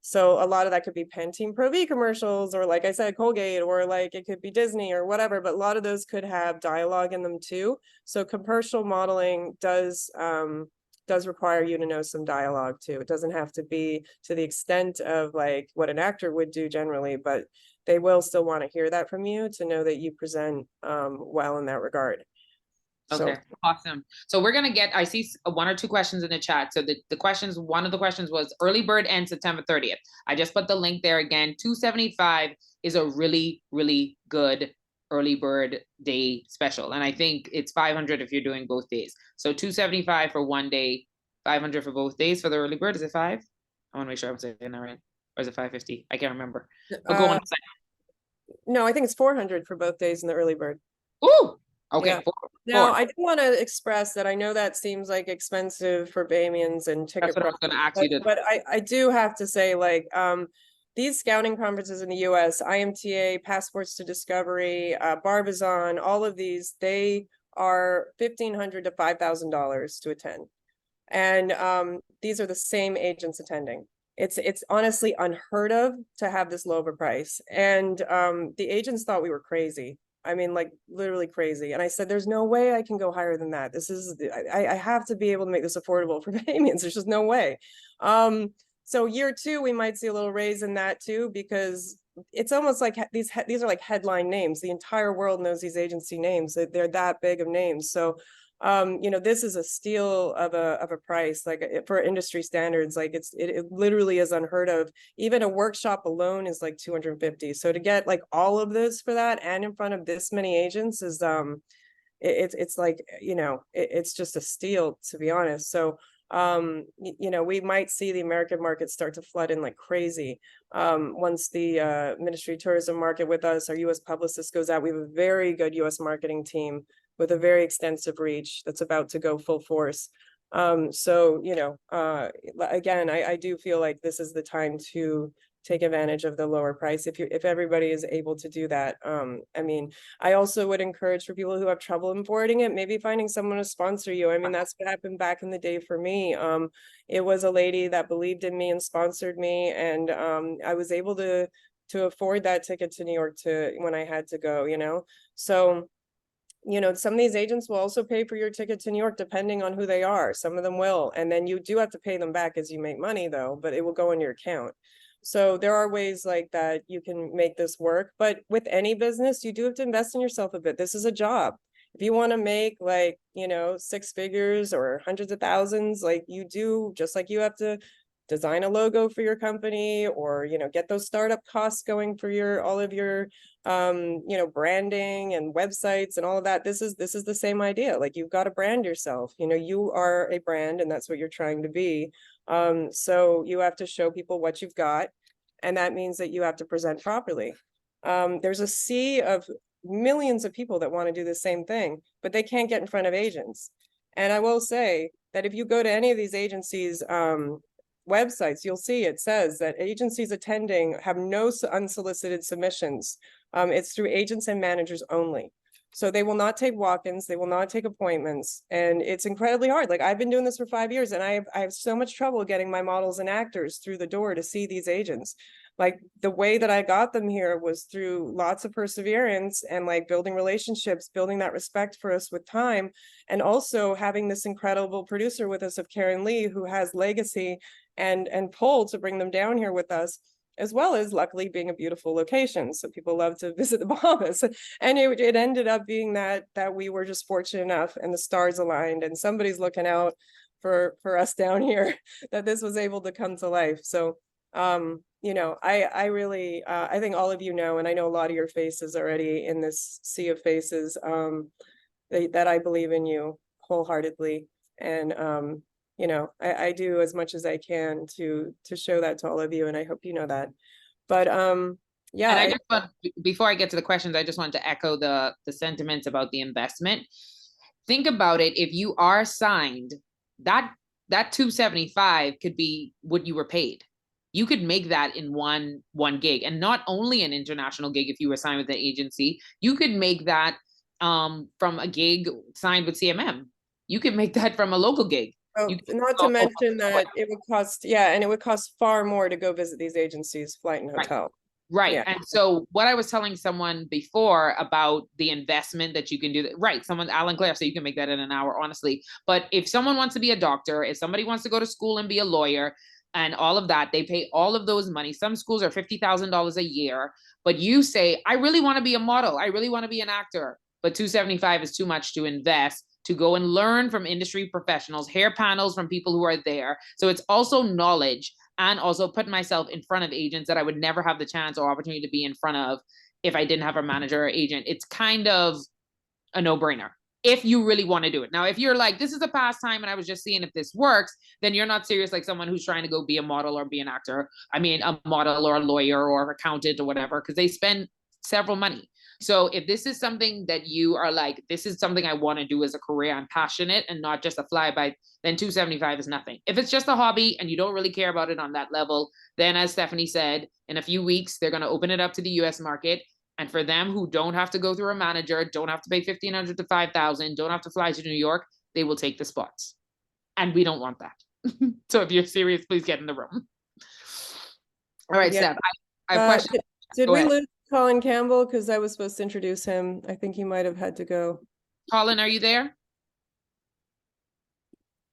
So a lot of that could be Pantene Pro V commercials, or like I said, Colgate, or like it could be Disney or whatever, but a lot of those could have dialogue in them too. So commercial modeling does require you to know some dialogue too. It doesn't have to be to the extent of like what an actor would do generally, but they will still want to hear that from you to know that you present well in that regard. Okay, So, awesome. So we're gonna get, I see 1 or 2 questions in the chat. So the questions, one of the questions was early bird ends September 30th. I just put the link there again. $275 is a really, really good early bird day special. And I think it's $500 if you're doing both days. So $275 for one day, $500 for both days for the early bird. Is it 5? I wanna make sure I'm saying that right. Or is it 550? I can't remember. But go on. no, I think it's 400 for both days in the early bird. Ooh, okay. Yeah. Now, I do want to express that I know that seems like expensive for Bahamians and ticket That's what I was prices, gonna ask you to. but I do have to say, like, these scouting conferences in the US, IMTA, Passports to Discovery, Barbizon, all of these, they are $1,500 to $5,000 to attend. And these are the same agents attending. It's honestly unheard of to have this low of a price. And the agents thought we were crazy. I mean, like literally crazy. And I said, there's no way I can go higher than that. This is, I have to be able to make this affordable for Bahamians. There's just no way. So year 2, we might see a little raise in that too, because it's almost like these are like headline names. The entire world knows these agency names. They're that big of names. So you know, this is a steal of a price, like for industry standards. Like it literally is unheard of. Even a workshop alone is like 250. So to get like all of this for that and in front of this many agents is it's like, you know, it's just a steal, to be honest. So you know, we might see the American market start to flood in like crazy once the Ministry of Tourism market with us. Our US publicist goes out. We have a very good US marketing team with a very extensive reach that's about to go full force. So, you know, again, I do feel like this is the time to take advantage of the lower price if everybody is able to do that. I mean, I also would encourage for people who have trouble affording it, maybe finding someone to sponsor you. I mean, that's what happened back in the day for me. It was a lady that believed in me and sponsored me, and I was able to afford that ticket to New York when I had to go, you know. So, you know, some of these agents will also pay for your ticket to New York, depending on who they are. Some of them will. And then you do have to pay them back as you make money, though, but it will go in your account. So there are ways like that you can make this work. But with any business, you do have to invest in yourself a bit. This is a job. If you want to make like, you know, 6 figures or hundreds of thousands, like you do, just like you have to design a logo for your company, or, you know, get those startup costs going for all of your you know, branding and websites and all of that. This is the same idea. Like, you've got to brand yourself. You know, you are a brand, and that's what you're trying to be. So you have to show people what you've got, and that means that you have to present properly. There's a sea of millions of people that want to do the same thing, but they can't get in front of agents. And I will say that if you go to any of these agencies websites, you'll see it says that agencies attending have no unsolicited submissions. It's through agents and managers only. So they will not take walk-ins, they will not take appointments, and it's incredibly hard. Like, I've been doing this for 5 years, and I have so much trouble getting my models and actors through the door to see these agents. Like, the way that I got them here was through lots of perseverance and like building relationships, building that respect for us with time, and also having this incredible producer with us of Karen Lee, who has legacy and pull to bring them down here with us, as well as luckily being a beautiful location. So people love to visit the Bahamas. And it ended up being that we were just fortunate enough, and the stars aligned, and somebody's looking out for us down here, that this was able to come to life. So you know, I really, I think all of you know, and I know a lot of your faces already in this sea of faces, that I believe in you wholeheartedly. And, you know, I do as much as I can to show that to all of you, and I hope you know that. But, yeah. And I just want, before I get to the questions, I just want to echo the sentiments about the investment. Think about it. If you are signed, that 275 could be what you were paid. You could make that in one gig, and not only an international gig. If you were signed with an agency, you could make that from a gig signed with CMM. You could make that from a local gig. Oh, not to mention that it would cost, yeah, and it would cost far more to go visit these agencies, flight and hotel. Right. Yeah. And so what I was telling someone before about the investment that you can do, right? Someone, Alan Claire, said you can make that in an hour, honestly. But if someone wants to be a doctor, if somebody wants to go to school and be a lawyer and all of that, they pay all of those money. Some schools are $50,000 a year, but you say, I really want to be a model. I really want to be an actor, but 275 is too much to invest to go and learn from industry professionals, hair panels from people who are there. So it's also knowledge, and also put myself in front of agents that I would never have the chance or opportunity to be in front of if I didn't have a manager or agent. It's kind of a no-brainer if you really want to do it. Now, if you're like, this is a pastime and I was just seeing if this works, then you're not serious like someone who's trying to go be a model or be an actor. I mean, a model or a lawyer or accountant or whatever, because they spend several money. So if this is something that you are like, this is something I want to do as a career, I'm passionate and not just a flyby, then 275 is nothing. If it's just a hobby and you don't really care about it on that level, then as Stephanie said, in a few weeks, they're going to open it up to the US market. And for them who don't have to go through a manager, don't have to pay $1,500 to $5,000, don't have to fly to New York, they will take the spots. And we don't want that. So if you're serious, please get in the room. All right, Yeah. Steph, I have questions. Did Go we ahead. lose Colin Campbell? Because I was supposed to introduce him. I think he might have had to go. Colin, are you there?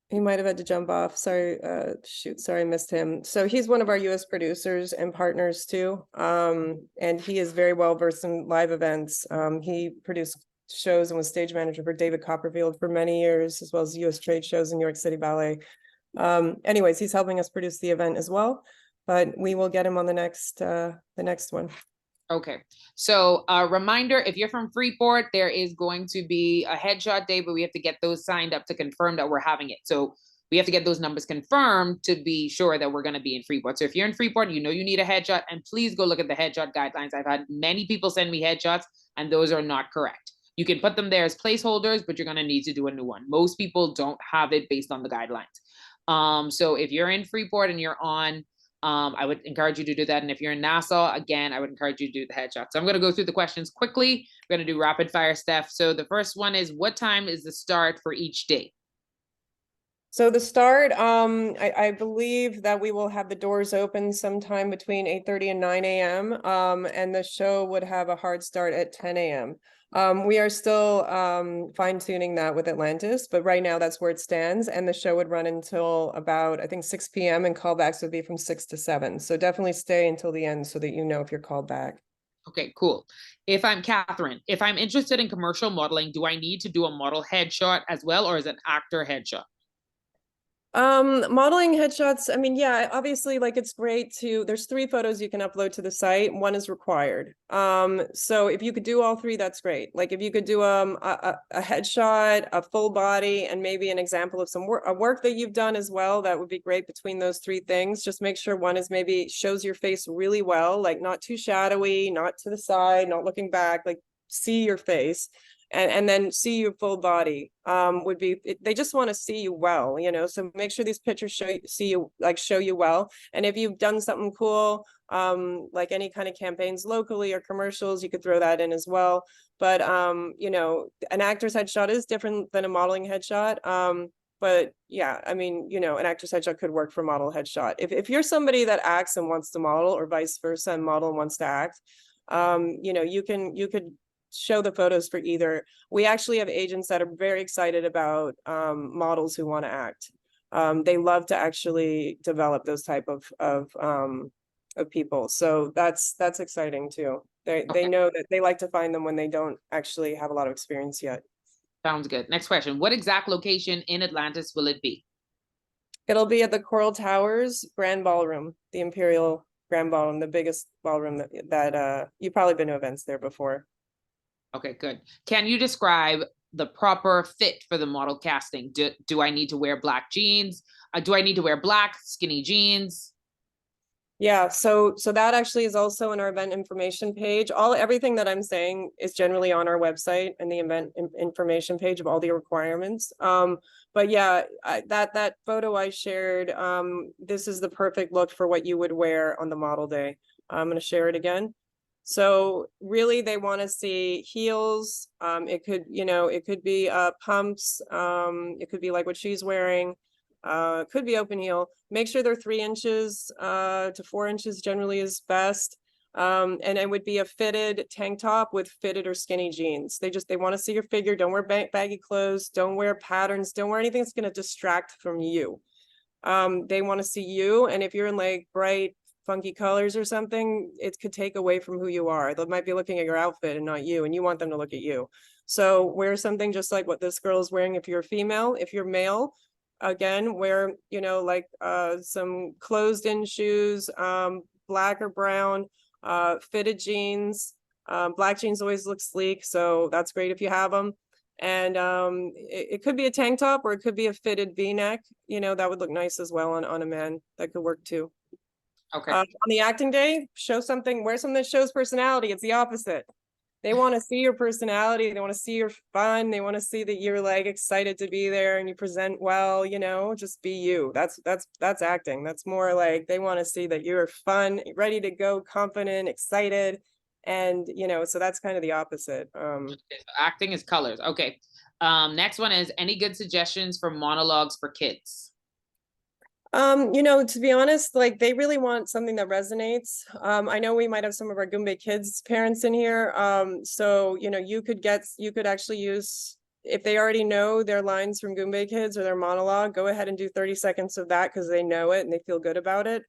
He might have had to jump off. Sorry, shoot, sorry, I missed him. So he's one of our US producers and partners too. And he is very well versed in live events. He produced shows and was stage manager for David Copperfield for many years, as well as US trade shows in New York City Ballet. Anyways, he's helping us produce the event as well, but we will get him on the next one. Okay, so a reminder, if you're from Freeport, there is going to be a headshot day, but we have to get those signed up to confirm that we're having it. So we have to get those numbers confirmed to be sure that we're going to be in Freeport. So if you're in Freeport, you know you need a headshot, and please go look at the headshot guidelines. I've had many people send me headshots, and those are not correct. You can put them there as placeholders, but you're going to need to do a new one. Most people don't have it based on the guidelines. So if you're in Freeport and you're on, I would encourage you to do that. And if you're in Nassau, again, I would encourage you to do the headshot. So I'm going to go through the questions quickly. We're going to do rapid fire, Steph. So the first one is, what time is the start for each day? So the start, I believe that we will have the doors open sometime between 8:30 and 9 a.m. And the show would have a hard start at 10 a.m. We are still fine tuning that with Atlantis, but right now that's where it stands. And the show would run until about, I think, 6 p.m. and callbacks would be from 6 to 7. So definitely stay until the end so that you know if you're called back. Okay, cool. If I'm Catherine, if I'm interested in commercial modeling, do I need to do a model headshot as well, or is it an actor headshot? Modeling headshots, I mean, yeah, obviously, like, it's great to, there's 3 photos you can upload to the site. 1 is required. So if you could do all 3, that's great. Like, if you could do a headshot, a full body, and maybe an example of some work that you've done as well, that would be great between those 3 things. Just make sure one is maybe shows your face really well, like not too shadowy, not to the side, not looking back, like see your face. And then see your full body would be, they just want to see you well, you know, so make sure these pictures show you well. And if you've done something cool, like any kind of campaigns locally or commercials, you could throw that in as well. But you know, an actor's headshot is different than a modeling headshot. But yeah, I mean, you know, an actor's headshot could work for model headshot. If you're somebody that acts and wants to model, or vice versa, and model and wants to act, you know, you could show the photos for either. We actually have agents that are very excited about models who want to act. They love to actually develop those type of people. So that's exciting too. They know that they like to find them when they don't actually have a lot of experience yet. Sounds good. Next question. What exact location in Atlantis will it be? It'll be at the Coral Towers Grand Ballroom, the Imperial Grand Ballroom, the biggest ballroom that you've probably been to events there before. Okay, good. Can you describe the proper fit for the model casting? Do I need to wear black jeans? Do I need to wear black skinny jeans? Yeah, so that actually is also in our event information page. Everything that I'm saying is generally on our website and the event information page of all the requirements. But yeah, that photo I shared, this is the perfect look for what you would wear on the model day. I'm going to share it again. So really, they want to see heels. It could, it could be pumps. It could be like what she's wearing. Could be open heel. Make sure they're 3 inches to 4 inches generally is best. And it would be a fitted tank top with fitted or skinny jeans. They want to see your figure. Don't wear baggy clothes. Don't wear patterns. Don't wear anything that's going to distract from you. They want to see you. And if you're in like bright, funky colors or something, it could take away from who you are. They might be looking at your outfit and not you, and you want them to look at you. So wear something just like what this girl is wearing if you're a female. If you're male, again, wear, like some closed-in shoes, black or brown, fitted jeans. Black jeans always look sleek, so that's great if you have them. And it could be a tank top or it could be a fitted V-neck. That would look nice as well on a man. That could work too. Okay. On the acting day, wear something that shows personality. It's the opposite. They want to see your personality. They want to see your fun. They want to see that you're like excited to be there and you present well, just be you. That's acting. That's more like they want to see that you're fun, ready to go, confident, excited. And, so that's kind of the opposite. Acting is colors. Okay. Next one is any good suggestions for monologues for kids? To be honest, like they really want something that resonates. I know we might have some of our Goombay kids parents in here. So, you could actually use, if they already know their lines from Goombay kids or their monologue, go ahead and do 30 seconds of that because they know it and they feel good about it.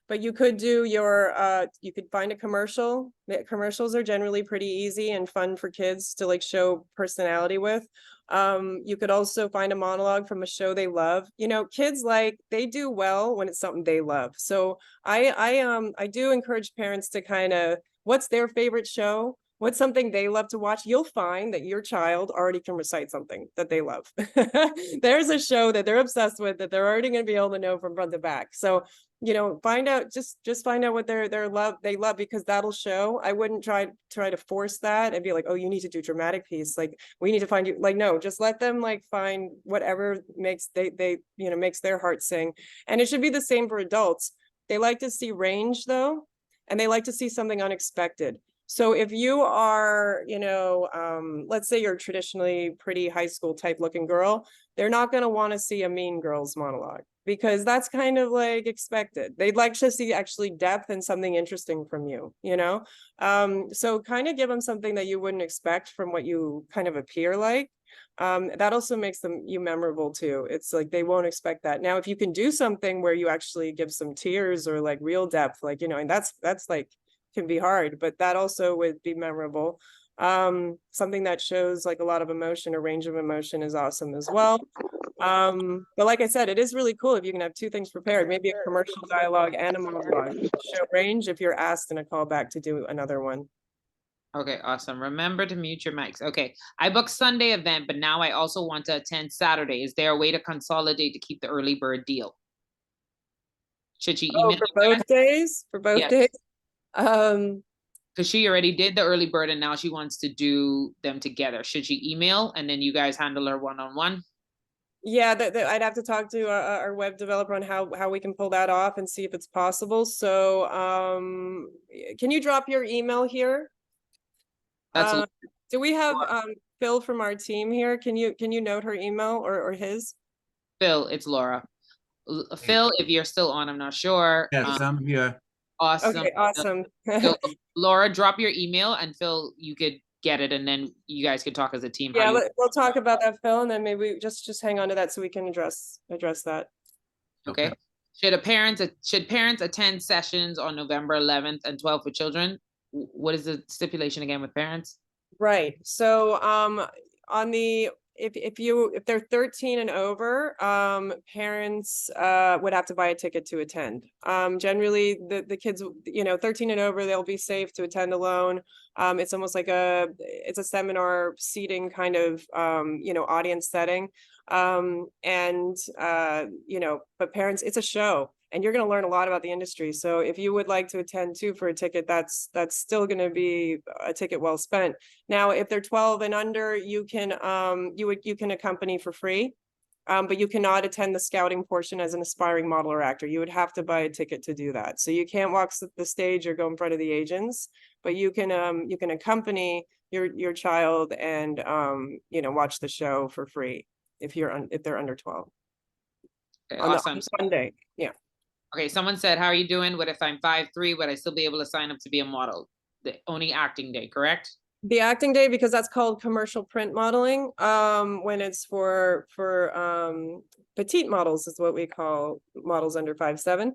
But you could do you could find a commercial. The commercials are generally pretty easy and fun for kids to like show personality with. You could also find a monologue from a show they love. Kids they do well when it's something they love. So I do encourage parents to kind of, what's their favorite show? What's something they love to watch? You'll find that your child already can recite something that they love. There's a show that they're obsessed with that they're already going to be able to know from front to back. So, find out, just find out what they love, because that'll show. I wouldn't try to force that and be like, oh, you need to do dramatic piece. Like, we need to find you, like, no, just let them like find whatever makes makes their heart sing. And it should be the same for adults. They like to see range though, and they like to see something unexpected. So if you are, let's say you're traditionally pretty high school type looking girl, they're not going to want to see a Mean Girls monologue because that's kind of like expected. They'd like to see actually depth and something interesting from you, so kind of give them something that you wouldn't expect from what you kind of appear like. That also makes you memorable too. It's like they won't expect that. Now, if you can do something where you actually give some tears or like real depth, like, and that's like, can be hard, but that also would be memorable. Something that shows like a lot of emotion or range of emotion is awesome as well. But like I said, it is really cool if you can have 2 things prepared, maybe a commercial dialogue and a monologue. Show range if you're asked in a callback to do another one. Okay, awesome. Remember to mute your mics. Okay, I booked Sunday event, but now I also want to attend Saturday. Is there a way to consolidate to keep the early bird deal? Should she email for both days? For both days? Because she already did the early bird and now she wants to do them together. Should she email and then you guys handle her one-on-one? Yeah, I'd have to talk to our web developer on how we can pull that off and see if it's possible. So can you drop your email here? Do we have Phil from our team here? Can you note her email or his? Phil, it's Laura. Phil, if you're still on, I'm not sure. Yes, I'm here. Awesome. Okay, awesome. So, Laura, drop your email and Phil, you could get it and then you guys could talk as a team. Yeah, we'll talk about that, Phil, and then maybe just hang on to that so we can address that. Okay. Should parents attend sessions on November 11th and 12th with children? What is the stipulation again with parents? Right. So on the if they're 13 and over, parents would have to buy a ticket to attend. Generally the kids, 13 and over, they'll be safe to attend alone. It's almost like it's a seminar seating kind of audience setting. But parents, it's a show. And you're going to learn a lot about the industry. So if you would like to attend too for a ticket, that's still going to be a ticket well spent. Now, if they're 12 and under, you can you can accompany for free, but you cannot attend the scouting portion as an aspiring model or actor. You would have to buy a ticket to do that. So you can't walk the stage or go in front of the agents, but you can accompany your child and watch the show for free if they're under 12. Okay, on awesome. one day, yeah. Okay, someone said, how are you doing? What if I'm 5'3", would I still be able to sign up to be a model? The only acting day, correct? The acting day, because that's called commercial print modeling. When it's for petite models is what we call models under 5'7".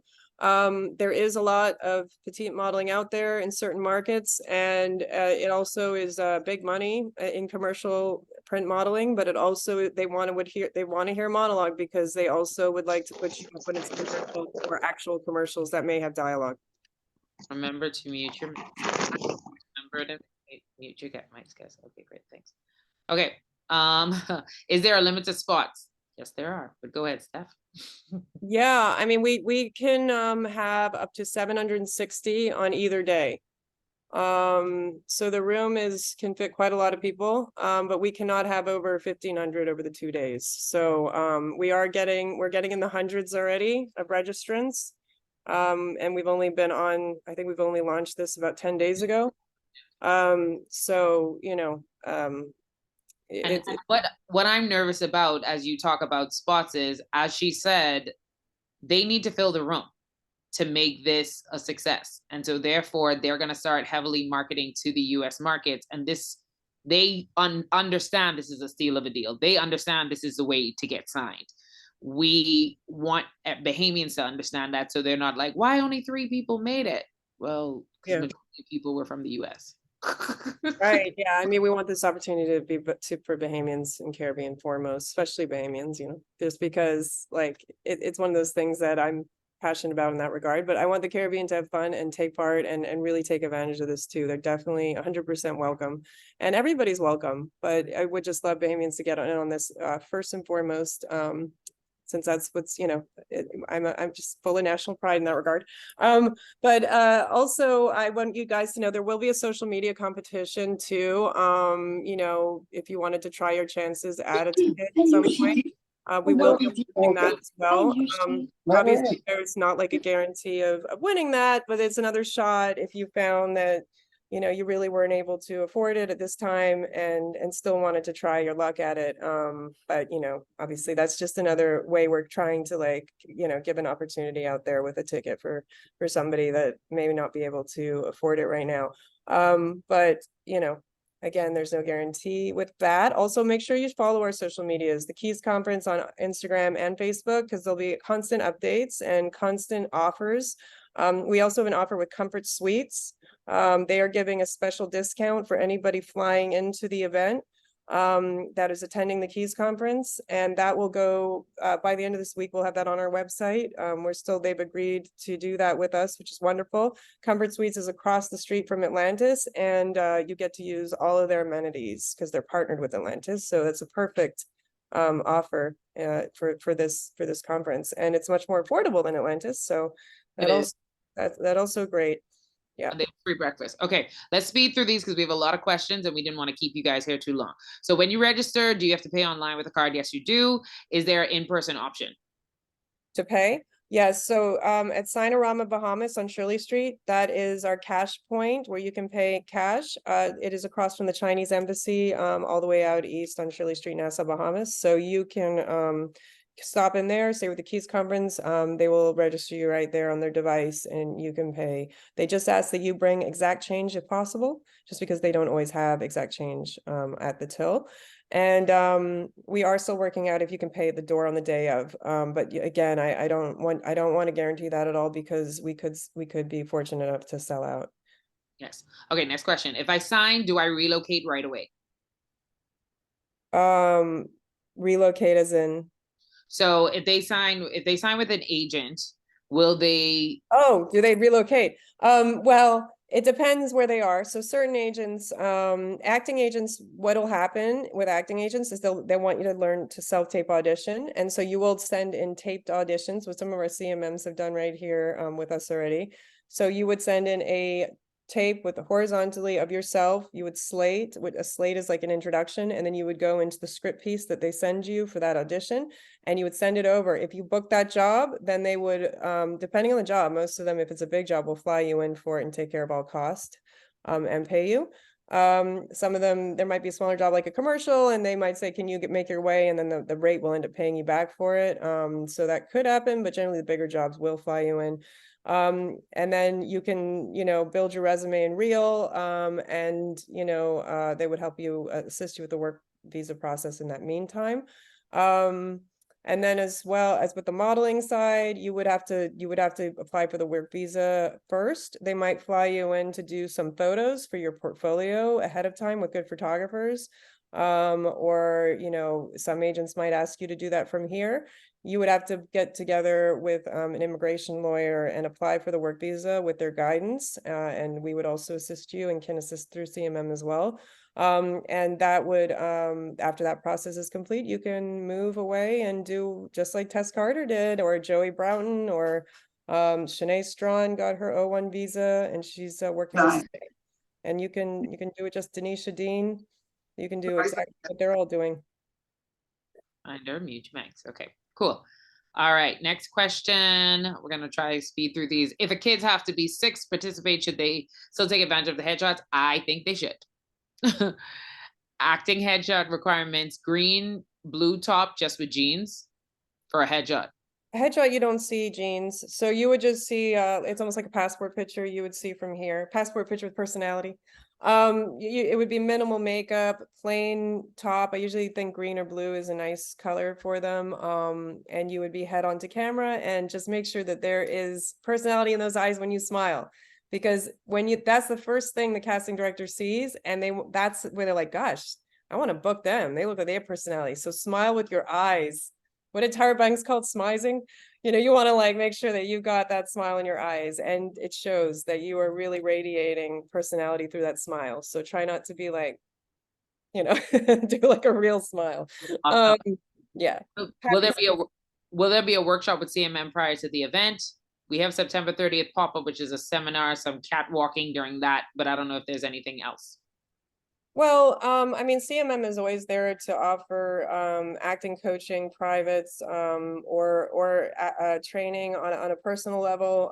There is a lot of petite modeling out there in certain markets, and it also is big money in commercial print modeling, but it also they want to hear monologue because they also would like to put you up when it's commercial or actual commercials that may have dialogue. Remember to mute your mute your mics, guys. Okay, great, thanks. Okay, is there a limit to spots? Yes, there are, but go ahead, Steph. Yeah, I mean, we can have up to 760 on either day. So the room can fit quite a lot of people, but we cannot have over 1,500 over the 2 days. So we're getting in the hundreds already of registrants. And we've only been on, I think we've only launched this about 10 days ago. So And what I'm nervous about as you talk about spots is, as she said, they need to fill the room to make this a success. And so therefore they're going to start heavily marketing to the US markets. And they understand this is a steal of a deal. They understand this is the way to get signed. We want Bahamians to understand that. So they're not like, why only 3 people made it? Well, because the majority of people were from the US. Right. Yeah. I mean, we want this opportunity to be for Bahamians and Caribbean foremost, especially Bahamians, just because it's one of those things that I'm passionate about in that regard, but I want the Caribbean to have fun and take part and really take advantage of this too. They're definitely 100% welcome, and everybody's welcome, but I would just love Bahamians to get in on this first and foremost, since that's what's, I'm just full of national pride in that regard. But also I want you guys to know there will be a social media competition too. If you wanted to try your chances at a ticket at some point, we will be doing that as well. Obviously there's not like a guarantee of winning that, but it's another shot if you found that you really weren't able to afford it at this time and still wanted to try your luck at it. But obviously that's just another way we're trying to give an opportunity out there with a ticket for somebody that may not be able to afford it right now. But again, there's no guarantee with that. Also, make sure you follow our social medias, the Cays Conference on Instagram and Facebook, because there'll be constant updates and constant offers. We also have an offer with Comfort Suites. They are giving a special discount for anybody flying into the event that is attending the Cays Conference, and that will go by the end of this week. We'll have that on our website. They've agreed to do that with us, which is wonderful. Comfort Suites is across the street from Atlantis, and you get to use all of their amenities because they're partnered with Atlantis. So that's a perfect offer for this conference, and it's much more affordable than Atlantis. So that also great. Yeah. And they have free breakfast. Okay, let's speed through these because we have a lot of questions and we didn't want to keep you guys here too long. So when you register, do you have to pay online with a card? Yes, you do. Is there an in-person option? To pay? Yes. So at Sinorama Bahamas on Shirley Street, that is our cash point where you can pay cash. It is across from the Chinese embassy all the way out east on Shirley Street, Nassau, Bahamas. So you can stop in there, say with the Cays Conference, they will register you right there on their device and you can pay. They just ask that you bring exact change if possible, just because they don't always have exact change at the till. And we are still working out if you can pay at the door on the day of. But again, I don't want to guarantee that at all because we could be fortunate enough to sell out. Yes. Okay, next question. If I sign, do I relocate right away? Relocate as in, So if they sign with an agent, will they? oh, do they relocate? Well, it depends where they are. So certain agents, acting agents, what'll happen with acting agents is they want you to learn to self-tape audition. And so you will send in taped auditions, which some of our CMMs have done right here with us already. So you would send in a tape with the horizontally of yourself. You would slate, a slate is like an introduction, and then you would go into the script piece that they send you for that audition, and you would send it over. If you book that job, then they would, depending on the job, most of them, if it's a big job, will fly you in for it and take care of all cost, and pay you. Some of them, there might be a smaller job like a commercial, and they might say, can you make your way? And then the rate will end up paying you back for it. So that could happen, but generally the bigger jobs will fly you in. And then you can, build your resume in Reel, and, they would help you assist you with the work visa process in that meantime. And then as well as with the modeling side, you would have to apply for the work visa first. They might fly you in to do some photos for your portfolio ahead of time with good photographers. Or, some agents might ask you to do that from here. You would have to get together with an immigration lawyer and apply for the work visa with their guidance. And we would also assist you and can assist through CMM as well. And that would, after that process is complete, you can move away and do just like Tess Carter did, or Joey Broughton, or Shanae Strawn got her O1 visa and she's working to stay. And you can do it just Denisha Dean. You can do exactly what they're all doing. Under Mgmt. Okay, cool. All right, next question. We're gonna try to speed through these. If a kids have to be 6 to participate, should they still take advantage of the headshots? I think they should. Acting headshot requirements: green, blue top, just with jeans for a headshot. A headshot, you don't see jeans. So you would just see, it's almost like a passport picture you would see from here. Passport picture with personality. It would be minimal makeup, plain top. I usually think green or blue is a nice color for them. And you would be head on to camera and just make sure that there is personality in those eyes when you smile. Because that's the first thing the casting director sees, and that's where they're like, gosh, I want to book them. They look like they have personality. So smile with your eyes. What did Tyra Banks call smizing? You want to make sure that you've got that smile in your eyes, and it shows that you are really radiating personality through that smile. So try not to be do like a real smile. Awesome. Yeah. Will there be a workshop with CMM prior to the event? We have September 30th pop-up, which is a seminar, some catwalking during that, but I don't know if there's anything else. Well, I mean, CMM is always there to offer acting coaching, privates, or training on a personal level.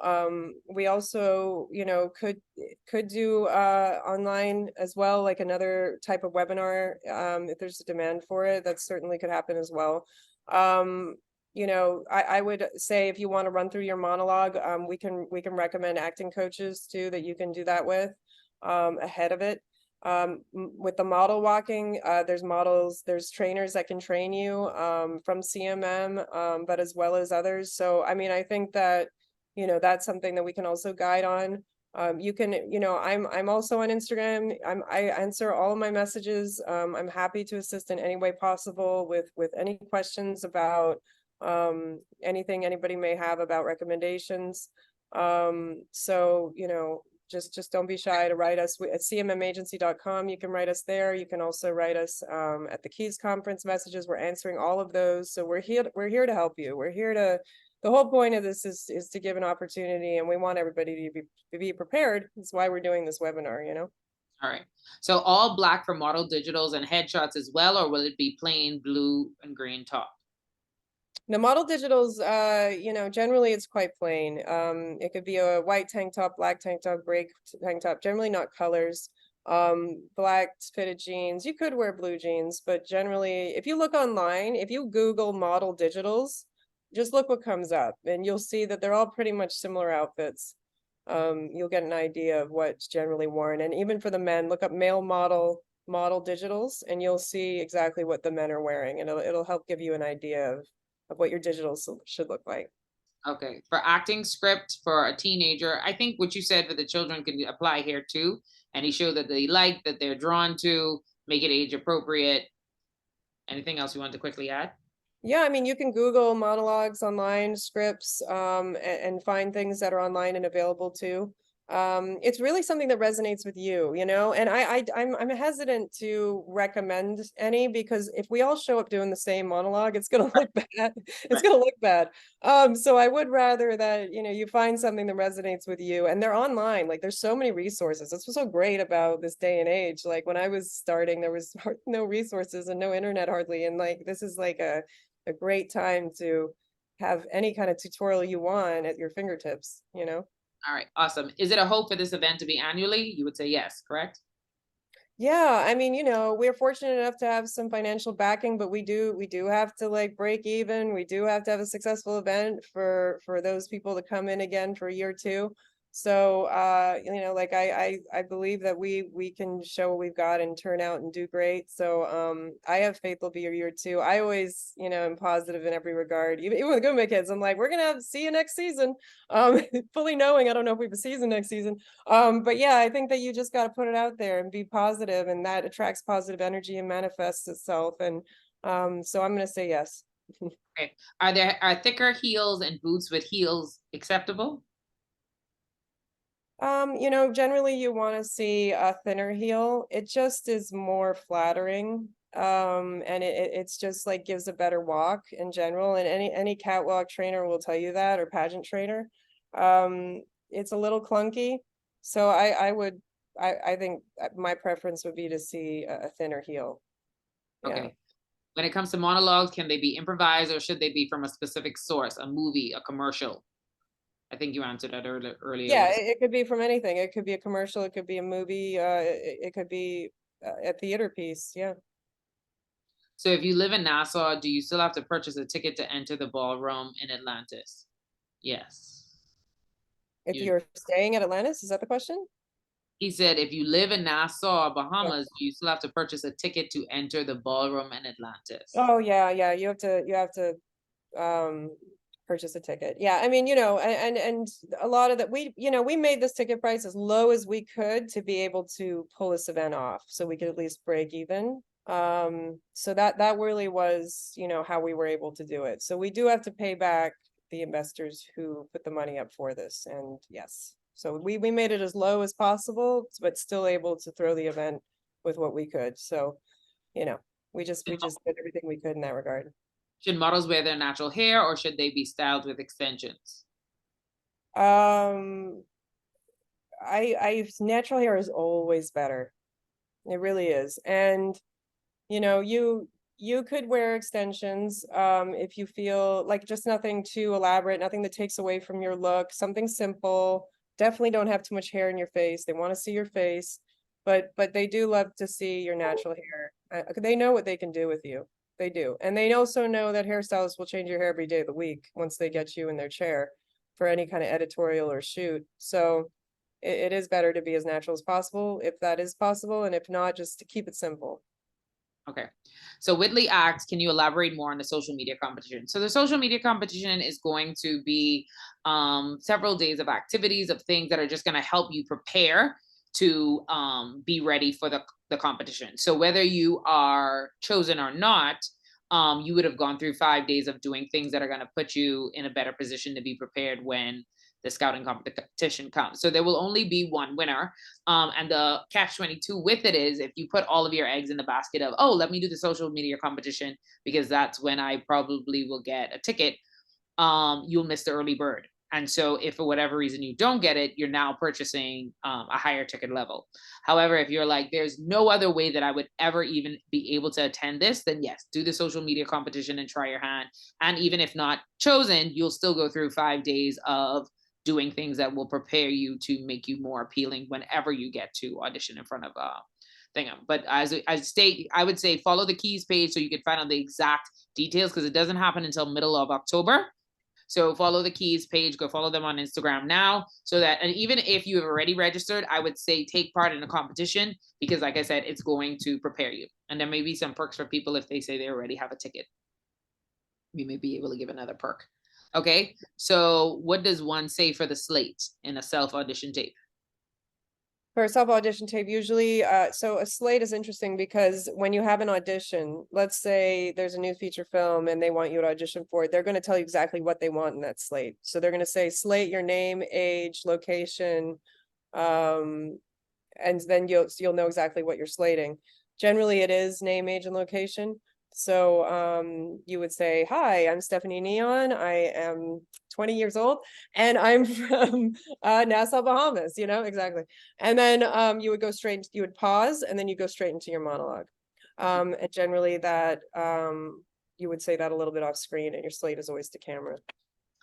We also, could do online as well, like another type of webinar. If there's a demand for it, that certainly could happen as well. I would say if you want to run through your monologue, we can recommend acting coaches too that you can do that with ahead of it. With the model walking, there's trainers that can train you from CMM, but as well as others. So, I mean, I think that, that's something that we can also guide on. You can, I'm also on Instagram. I answer all of my messages. I'm happy to assist in any way possible with any questions about anything anybody may have about recommendations. So, just don't be shy to write us at cmmagency.com. You can write us there. You can also write us at the Cays conference messages. We're answering all of those. So we're here to help you. The whole point of this is to give an opportunity, and we want everybody to be prepared. That's why we're doing this webinar, All right. So all black for model digitals and headshots as well, or will it be plain blue and green top? The model digitals, generally it's quite plain. It could be a white tank top, black tank top, gray tank top, generally not colors. Black fitted jeans. You could wear blue jeans, but generally, if you look online, if you Google model digitals, just look what comes up, and you'll see that they're all pretty much similar outfits. You'll get an idea of what's generally worn. And even for the men, look up male model digitals, and you'll see exactly what the men are wearing, and it'll help give you an idea of what your digitals should look like. Okay, for acting script for a teenager, I think what you said for the children can apply here too. Any show that they like, that they're drawn to, make it age appropriate. Anything else you want to quickly add? Yeah, I mean, you can Google monologues online, scripts, and find things that are online and available too. It's really something that resonates with you, you know, and I'm hesitant to recommend any because if we all show up doing the same monologue, it's gonna look bad. It's Right. gonna look bad. So I would rather that, you know, you find something that resonates with you and they're online. Like there's so many resources. That's what's so great about this day and age. Like when I was starting, there was no resources and no internet hardly. And like this is like a great time to have any kind of tutorial you want at your fingertips, you know? All right, awesome. Is it a hope for this event to be annually? You would say yes, correct? Yeah, I mean, you know, we're fortunate enough to have some financial backing, but we do have to like break even. We do have to have a successful event for those people to come in again for a year or two. So you know, like I believe that we can show what we've got and turn out and do great. So I have faith there'll be a year or two. I always, you know, am positive in every regard. Even with Good kids, I'm like, we're gonna have see you next season. Fully knowing I don't know if we have a season next season. But yeah, I think that you just got to put it out there and be positive, and that attracts positive energy and manifests itself. And so I'm gonna say yes. Okay. Are thicker heels and boots with heels acceptable? You know, generally you want to see a thinner heel. It just is more flattering. And it's just like gives a better walk in general. And any catwalk trainer will tell you that, or pageant trainer. It's a little clunky. So I think my preference would be to see a thinner heel. Yeah. Okay. When it comes to monologues, can they be improvised or should they be from a specific source, a movie, a commercial? I think you answered that earlier Yeah, with it could be from anything. It could be a commercial, it could be a movie, it could be a theater piece. Yeah. So if you live in Nassau, do you still have to purchase a ticket to enter the ballroom in Atlantis? Yes. If You, you're staying at Atlantis, is that the question? he said, if you live in Nassau, Yeah. Bahamas, do you still have to purchase a ticket to enter the ballroom in Atlantis? Oh yeah, yeah. You have to purchase a ticket. Yeah, I mean, you know, and a lot of that we made this ticket price as low as we could to be able to pull this event off so we could at least break even. So that really was, you know, how we were able to do it. So we do have to pay back the investors who put the money up for this. And yes, so we made it as low as possible, but still able to throw the event with what we could. So, you know, we just did everything we could in that regard. Should models wear their natural hair or should they be styled with extensions? Um, I natural hair is always better. It really is. And you know, you could wear extensions if you feel like just nothing too elaborate, nothing that takes away from your look, something simple. Definitely don't have too much hair in your face. They want to see your face, but they do love to see your natural hair. They know what they can do with you. They do. And they also know that hairstylists will change your hair every day of the week once they get you in their chair for any kind of editorial or shoot. So it is better to be as natural as possible if that is possible. And if not, just to keep it simple. Okay. So Whitley asks, can you elaborate more on the social media competition? So the social media competition is going to be several days of activities, of things that are just going to help you prepare to be ready for the competition. So whether you are chosen or not, you would have gone through 5 days of doing things that are going to put you in a better position to be prepared when the scouting competition comes. So there will only be one winner. And the catch-22 with it is if you put all of your eggs in the basket of, oh, let me do the social media competition because that's when I probably will get a ticket, you'll miss the early bird. And so if for whatever reason you don't get it, you're now purchasing a higher ticket level. However, if you're like, there's no other way that I would ever even be able to attend this, then yes, do the social media competition and try your hand. And even if not chosen, you'll still go through 5 days of doing things that will prepare you to make you more appealing whenever you get to audition in front of thing. But as I state, I would say follow the Cays page so you can find out the exact details because it doesn't happen until middle of October. So follow the Cays page, go follow them on Instagram now so that, and even if you have already registered, I would say take part in the competition because like I said, it's going to prepare you. And there may be some perks for people if they say they already have a ticket. We may be able to give another perk. Okay, so what does one say for the slate in a self audition tape? For a self-audition tape, usually, so a slate is interesting because when you have an audition, let's say there's a new feature film and they want you to audition for it, they're going to tell you exactly what they want in that slate. So they're going to say slate your name, age, location, and then you'll know exactly what you're slating. Generally, it is name, age, and location. So you would say, hi, I'm Stephanie Nihon. I am 20 years old and I'm from Nassau, Bahamas, exactly. And then you would go straight, you would pause and then you go straight into your monologue. And generally that you would say that a little bit off screen and your slate is always to camera.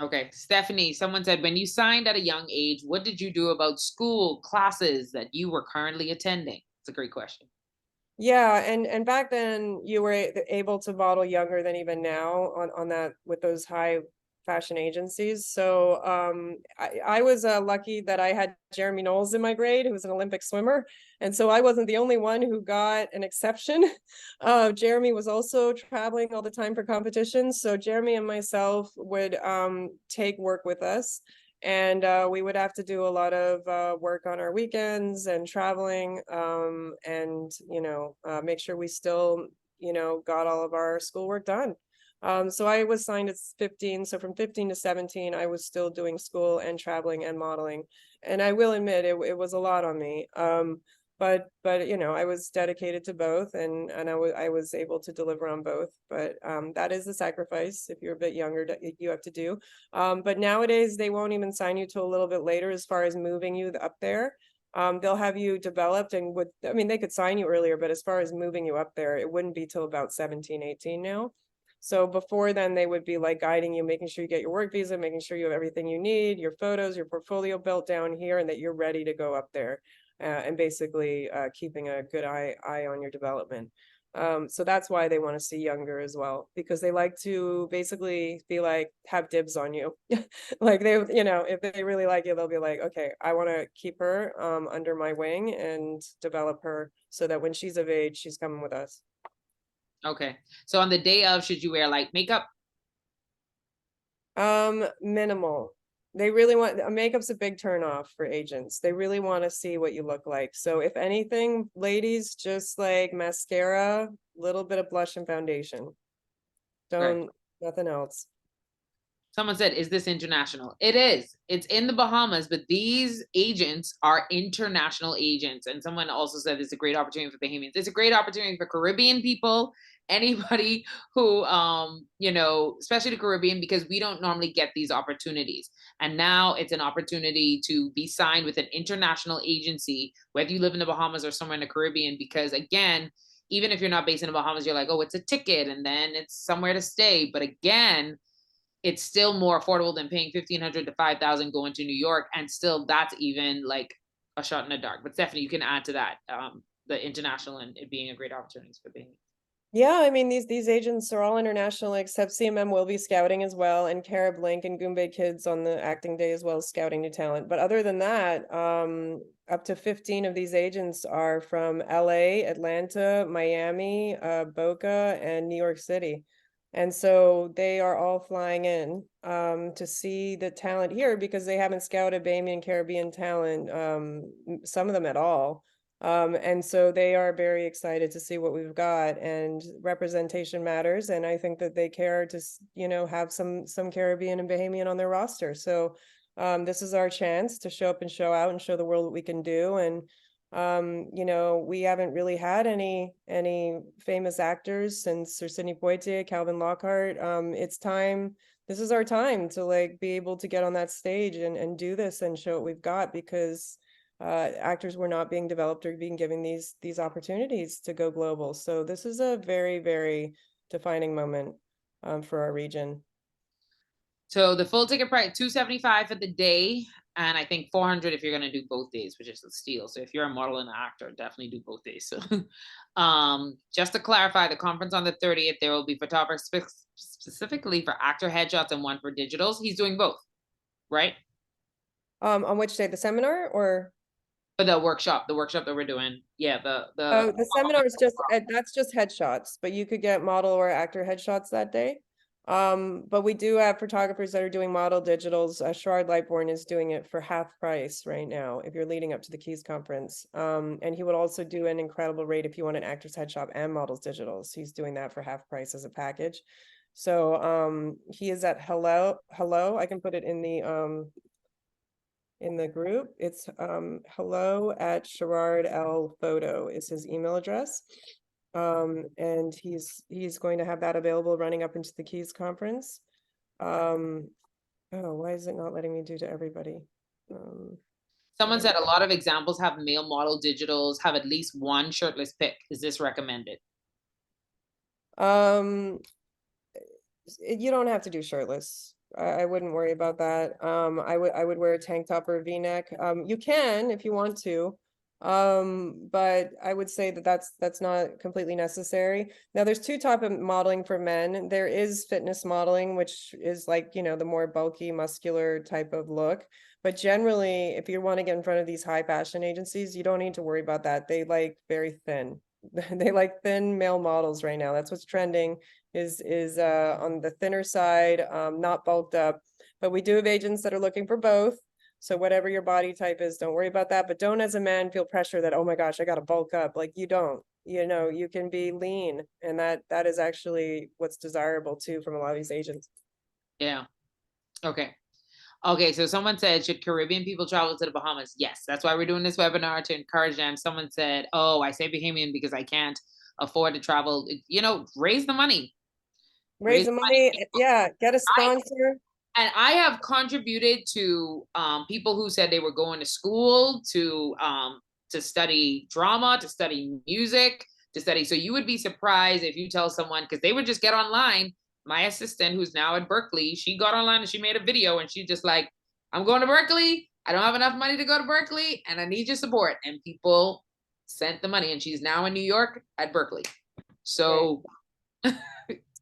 Okay, Stephanie, someone said, when you signed at a young age, what did you do about school, classes that you were currently attending? It's a great question. Yeah, and back then you were able to model younger than even now on that with those high fashion agencies. So I was lucky that I had Jeremy Knowles in my grade, who was an Olympic swimmer, and so I wasn't the only one who got an exception. Jeremy was also traveling all the time for competitions, so Jeremy and myself would take work with us. And we would have to do a lot of work on our weekends and traveling and, make sure we still, got all of our schoolwork done. So I was signed at 15. So from 15 to 17, I was still doing school and traveling and modeling. And I will admit it was a lot on me. But I was dedicated to both and I was able to deliver on both. But that is the sacrifice if you're a bit younger you have to do. But nowadays they won't even sign you till a little bit later as far as moving you up there. They'll have you developed and they could sign you earlier, but as far as moving you up there, it wouldn't be till about 17, 18 now. So before then they would be like guiding you, making sure you get your work visa, making sure you have everything you need, your photos, your portfolio built down here, and that you're ready to go up there. And basically keeping a good eye on your development. So that's why they want to see younger as well, because they like to basically be like, have dibs on you. Like they, if they really like you, they'll be like, okay, I want to keep her under my wing and develop her so that when she's of age, she's coming with us. Okay. So on the day of, should you wear like makeup? Minimal. They really want makeup's a big turn off for agents. They really want to see what you look like. So if anything, ladies, just like mascara, little bit of blush and foundation. Nothing else. Someone said, is this international? It is. It's in the Bahamas, but these agents are international agents. And someone also said it's a great opportunity for Bahamians. It's a great opportunity for Caribbean people, anybody who, especially the Caribbean, because we don't normally get these opportunities. And now it's an opportunity to be signed with an international agency, whether you live in the Bahamas or somewhere in the Caribbean, because again, even if you're not based in the Bahamas, you're like, oh, it's a ticket and then it's somewhere to stay. But again, it's still more affordable than paying $1,500 to $5,000 going to New York. And still that's even like a shot in the dark. But Stephanie, you can add to that, the international and it being a great opportunity for being. Yeah, these agents are all international except CMM will be scouting as well, and Carib Link and Mgmt Kids on the acting day as well as scouting new talent. But other than that, up to 15 of these agents are from LA, Atlanta, Miami, Boca, and New York City. And so they are all flying in to see the talent here because they haven't scouted Bahamian Caribbean talent, some of them at all. And so they are very excited to see what we've got, and representation matters. And I think that they care to, have some Caribbean and Bahamian on their roster. So this is our chance to show up and show out and show the world what we can do. And we haven't really had any famous actors since Sir Sidney Poitier, Calvin Lockhart. It's time. This is our time to like be able to get on that stage and do this and show what we've got, because actors were not being developed or being given these opportunities to go global. So this is a very, very defining moment for our region. So the full ticket price, $275 for the day, and I think $400 if you're going to do both days, which is a steal. So if you're a model and an actor, definitely do both days. So just to clarify, the conference on the 30th, there will be photographers specifically for actor headshots and one for digitals. He's doing both, right? On which day? The seminar or? For the workshop that we're doing. Yeah, the seminar is that's just headshots, but you could get model or actor headshots that day. But we do have photographers that are doing model digitals. Sherrod Lightbourne is doing it for half price right now if you're leading up to the Cays conference. And he would also do an incredible rate if you want an actor's headshot and models digitals. He's doing that for half price as a package. So he is at hello. I can put it in the group. It's hello at Sherrod L Photo is his email address. And he's going to have that available running up into the Cays conference. Oh, why is it not letting me do to everybody? Someone said a lot of examples have male model digitals, have at least one shirtless pic. Is this recommended? You don't have to do shirtless. I wouldn't worry about that. I would wear a tank top or a V-neck. You can if you want to. But I would say that that's not completely necessary. Now there's two types of modeling for men. There is fitness modeling, which is like, you know, the more bulky, muscular type of look. But generally, if you want to get in front of these high fashion agencies, you don't need to worry about that. They like very thin. They like thin male models right now. That's what's trending is on the thinner side, not bulked up. But we do have agents that are looking for both. So whatever your body type is, don't worry about that. But don't as a man feel pressure that, oh my gosh, I got to bulk up. Like you don't, you know, you can be lean. And that is actually what's desirable too from a lot of these agents. Yeah. Okay. Okay, so someone said, should Caribbean people travel to the Bahamas? Yes, that's why we're doing this webinar, to encourage them. Someone said, oh, I say Bahamian because I can't afford to travel. You know, raise the money. Raise the money. Yeah, get a sponsor. And I have contributed to people who said they were going to school to study drama, to study music, to study. So you would be surprised if you tell someone, because they would just get online. My assistant, who's now at Berkeley, she got online and she made a video and she just like, I'm going to Berkeley. I don't have enough money to go to Berkeley and I need your support. And people sent the money and she's now in New York at Berkeley. So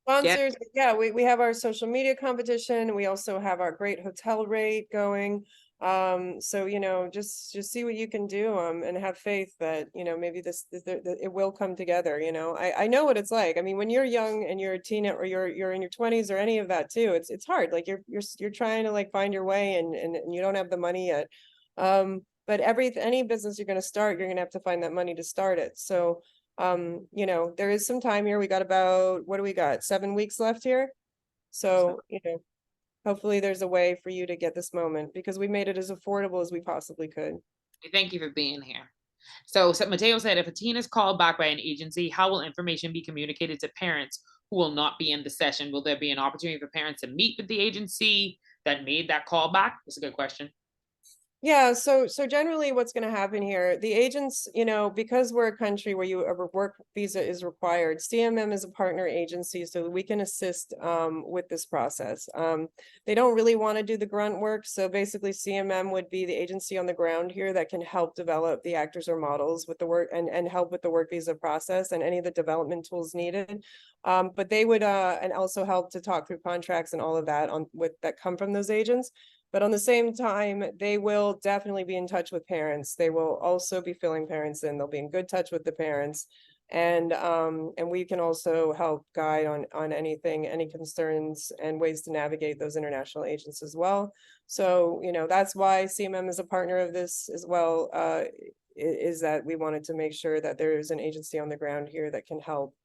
sponsors, yeah, we have our social media competition. We also have our great hotel rate going. So, you know, just see what you can do and have faith that, you know, maybe it will come together. You know, I know what it's like. I mean, when you're young and you're a teen or you're in your 20s or any of that too, it's hard. Like you're trying to like find your way and you don't have the money yet. But any business you're going to start, you're going to have to find that money to start it. So you know, there is some time here. We got about, what do we got? 7 weeks left here. So, you know, hopefully there's a way for you to get this moment because we made it as affordable as we possibly could. Thank you for being here. So Mateo said, if a teen is called back by an agency, how will information be communicated to parents who will not be in the session? Will there be an opportunity for parents to meet with the agency that made that call back? That's a good question. Yeah, so generally what's going to happen here, the agents, you know, because we're a country where a work visa is required, CMM is a partner agency so that we can assist with this process. They don't really want to do the grunt work, so basically CMM would be the agency on the ground here that can help develop the actors or models with the work and help with the work visa process and any of the development tools needed. But they would and also help to talk through contracts and all of that that come from those agents. But on the same time, they will definitely be in touch with parents. They will also be filling parents in. They'll be in good touch with the parents. And we can also help guide on anything, any concerns and ways to navigate those international agents as well. So, you know, that's why CMM is a partner of this as well, is that we wanted to make sure that there is an agency on the ground here that can help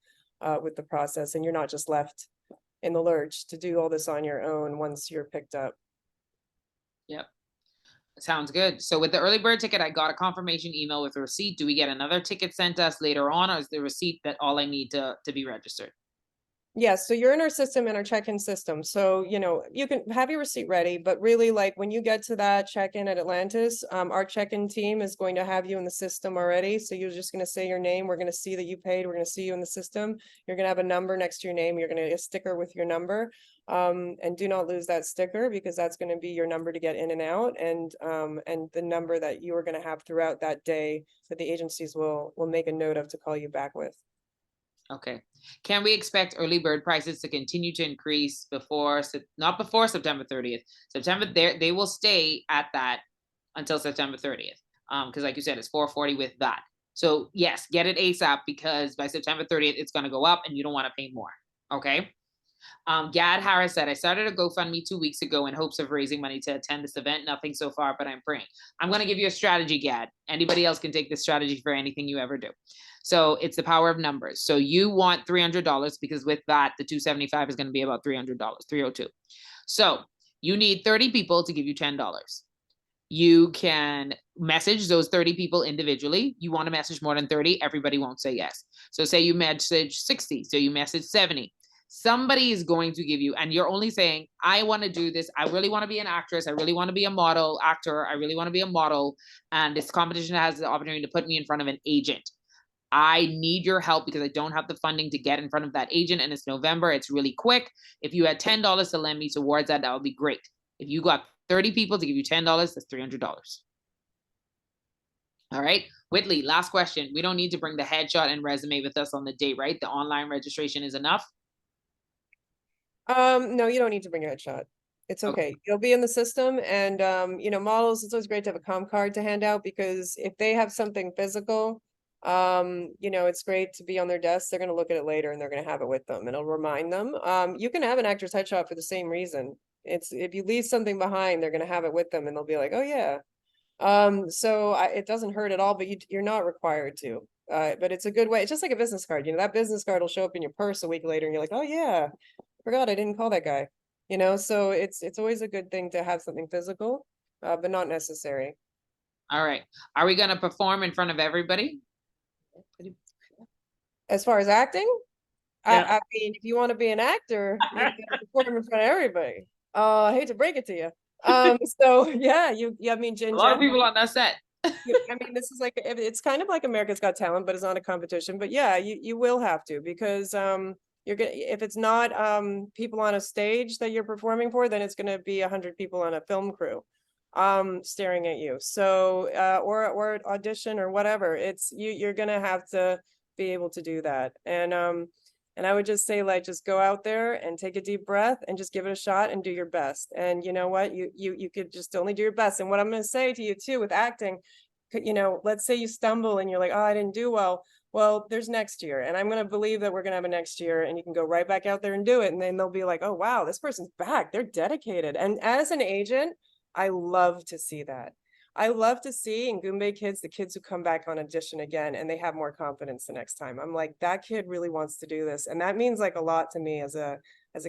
with the process. And you're not just left in the lurch to do all this on your own once you're picked up. Yep. Sounds good. So with the early bird ticket, I got a confirmation email with a receipt. Do we get another ticket sent us later on, or is the receipt that all I need to be registered? Yes, so you're in our system, in our check-in system. So, you know, you can have your receipt ready, but really like when you get to that check-in at Atlantis, our check-in team is going to have you in the system already. So you're just going to say your name. We're going to see that you paid. We're going to see you in the system. You're going to have a number next to your name. You're going to get a sticker with your number. And do not lose that sticker because that's going to be your number to get in and out and the number that you are going to have throughout that day that the agencies will make a note of to call you back with. Okay. Can we expect early bird prices to continue to increase not before September 30th? They will stay at that until September 30th. Because like you said, it's $440 with that. So yes, get it ASAP because by September 30th, it's going to go up and you don't want to pay more. Okay. Gad Harris said, I started a GoFundMe 2 weeks ago in hopes of raising money to attend this event. Nothing so far, but I'm praying. I'm going to give you a strategy, Gad. Anybody else can take this strategy for anything you ever do. So it's the power of numbers. So you want $300 because with that, the 275 is going to be about $300, 302. So you need 30 people to give you $10. You can message those 30 people individually. You want to message more than 30, everybody won't say yes. So say you message 60, so you message 70. Somebody is going to give you, and you're only saying, I want to do this. I really want to be an actress. I really want to be a model actor. I really want to be a model. And this competition has the opportunity to put me in front of an agent. I need your help because I don't have the funding to get in front of that agent. And it's November. It's really quick. If you had $10 to lend me towards that, that would be great. If you got 30 people to give you $10, that's $300. All right. Whitley, last question. We don't need to bring the headshot and resume with us on the date, right? The online registration is enough. No, you don't need to bring a headshot. It's okay. You'll be in the system, and you know, models, it's always great to have a comm card to hand out, because if they have something physical, you know, it's great to be on their desk. They're going to look at it later and they're going to have it with them. It'll remind them. You can have an actor's headshot for the same reason. It's if you leave something behind, they're going to have it with them and they'll be like, oh yeah. So it doesn't hurt at all, but you're not required to. But it's a good way. It's just like a business card. You know, that business card will show up in your purse a week later and you're like, oh yeah, forgot I didn't call that guy. You know, so it's always a good thing to have something physical, but not necessary. All right. Are we going to perform in front of everybody? As far as acting, Yeah. I mean, if you want to be an actor, you gotta perform in front of everybody. I hate to break it to you. So yeah, I mean, A lot of people on that set. I mean, this is like, it's kind of like America's Got Talent, but it's not a competition. But yeah, you will have to, because you're gonna, if it's not people on a stage that you're performing for, then it's gonna be 100 people on a film crew staring at you. So or audition or whatever. It's you're gonna have to be able to do that. And I would just say, like, just go out there and take a deep breath and just give it a shot and do your best. And you know what, you could just only do your best. And what I'm going to say to you too with acting, you know, let's say you stumble and you're like, oh, I didn't do well. Well, there's next year, and I'm going to believe that we're going to have a next year, and you can go right back out there and do it. And then they'll be like, oh wow, this person's back, they're dedicated. And as an agent, I love to see that. I love to see in Mgmt kids, the kids who come back on audition again and they have more confidence the next time. I'm like, that kid really wants to do this. And that means like a lot to me as a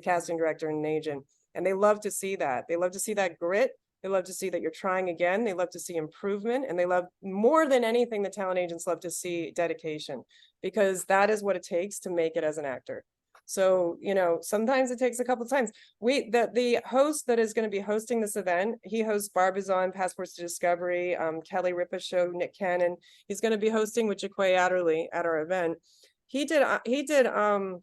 casting director and an agent. And they love to see that. They love to see that grit. They love to see that you're trying again. They love to see improvement. And they love, more than anything, the talent agents love to see dedication, because that is what it takes to make it as an actor. So, you know, sometimes it takes a couple of times. The host that is going to be hosting this event, he hosts Barbizon, Passports to Discovery, Kelly Ripa Show, Nick Cannon. He's going to be hosting with Jaquay Adderley at our event. He did a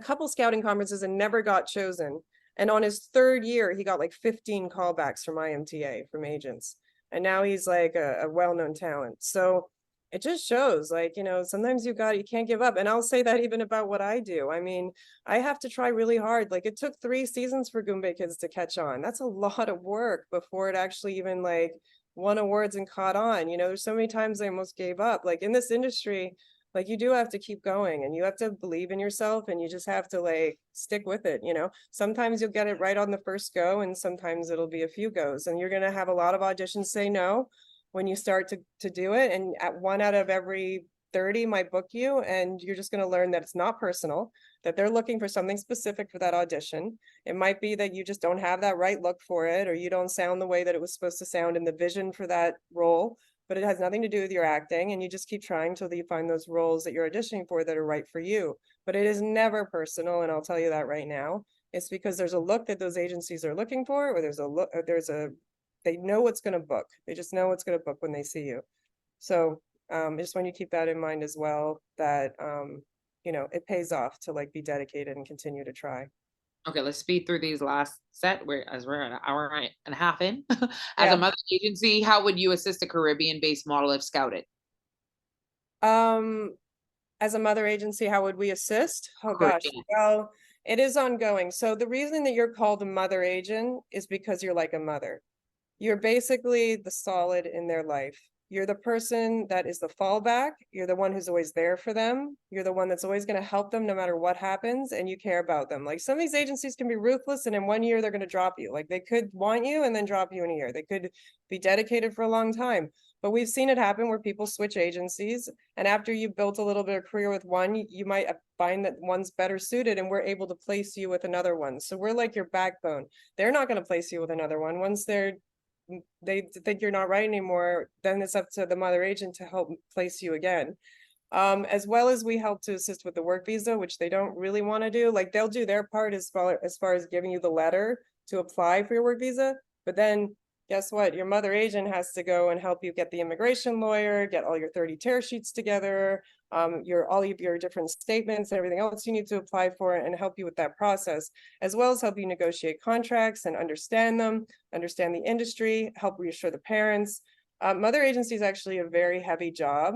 couple scouting conferences and never got chosen. And on his third year, he got like 15 callbacks from IMTA, from agents. And now he's like a well-known talent. So it just shows, like, you know, sometimes you can't give up. And I'll say that even about what I do. I mean, I have to try really hard. Like, it took 3 seasons for Mgmt kids to catch on. That's a lot of work before it actually even like won awards and caught on. You know, there's so many times I almost gave up. Like, in this industry, like, you do have to keep going, and you have to believe in yourself, and you just have to like stick with it. You know, sometimes you'll get it right on the first go, and sometimes it'll be a few goes, and you're going to have a lot of auditions say no when you start to do it. And at 1 out of every 30 might book you, and you're just going to learn that it's not personal, that they're looking for something specific for that audition. It might be that you just don't have that right look for it, or you don't sound the way that it was supposed to sound in the vision for that role, but it has nothing to do with your acting. And you just keep trying till you find those roles that you're auditioning for that are right for you. But it is never personal, and I'll tell you that right now. It's because there's a look that those agencies are looking for, or there's a look, or they know what's going to book. They just know what's going to book when they see you. So just when you keep that in mind as well, that, you know, it pays off to like be dedicated and continue to try. Okay, let's speed through these last set. We're an hour and a half in. As a mother agency, how would you assist a Caribbean-based model if scouted? As a mother agency, how would we assist? Oh gosh, well, it is ongoing. So the reason that you're called a mother agent is because you're like a mother. You're basically the solid in their life. You're the person that is the fallback. You're the one who's always there for them. You're the one that's always going to help them no matter what happens, and you care about them. Like some of these agencies can be ruthless, and in 1 year they're going to drop you. Like they could want you and then drop you in a year. They could be dedicated for a long time. But we've seen it happen where people switch agencies, and after you've built a little bit of career with one, you might find that one's better suited, and we're able to place you with another one. So we're like your backbone. They're not going to place you with another one. Once they think you're not right anymore, then it's up to the mother agent to help place you again. As well as we help to assist with the work visa, which they don't really want to do. Like they'll do their part as far as giving you the letter to apply for your work visa, but then guess what? Your mother agent has to go and help you get the immigration lawyer, get all your 30 tear sheets together, all of your different statements, everything else you need to apply for, and help you with that process, as well as help you negotiate contracts and understand them, understand the industry, help reassure the parents. Mother agency is actually a very heavy job,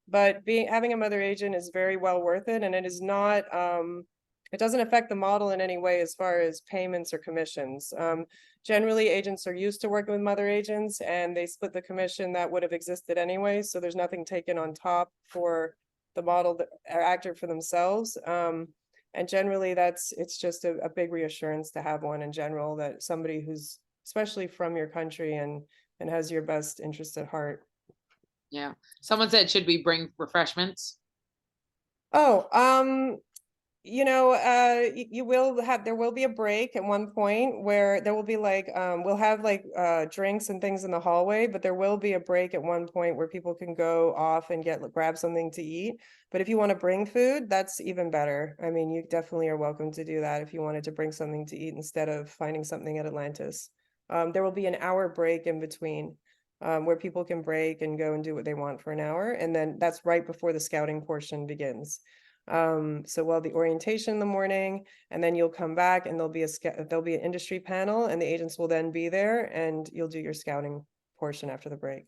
but having a mother agent is very well worth it, and it is not it doesn't affect the model in any way as far as payments or commissions. Generally, agents are used to working with mother agents, and they split the commission that would have existed anyway. So there's nothing taken on top for the model that are actor for themselves. And generally it's just a big reassurance to have one in general, that somebody who's especially from your country and has your best interest at heart. Yeah. Someone said, should we bring refreshments? Oh, there will be a break at one point where there will be like, we'll have like drinks and things in the hallway, but there will be a break at one point where people can go off and grab something to eat. But if you want to bring food, that's even better. I mean, you definitely are welcome to do that if you wanted to bring something to eat instead of finding something at Atlantis. There will be an hour break in between where people can break and go and do what they want for an hour. And then that's right before the scouting portion begins. So we'll have the orientation in the morning, and then you'll come back and there'll be an industry panel, and the agents will then be there, and you'll do your scouting portion after the break.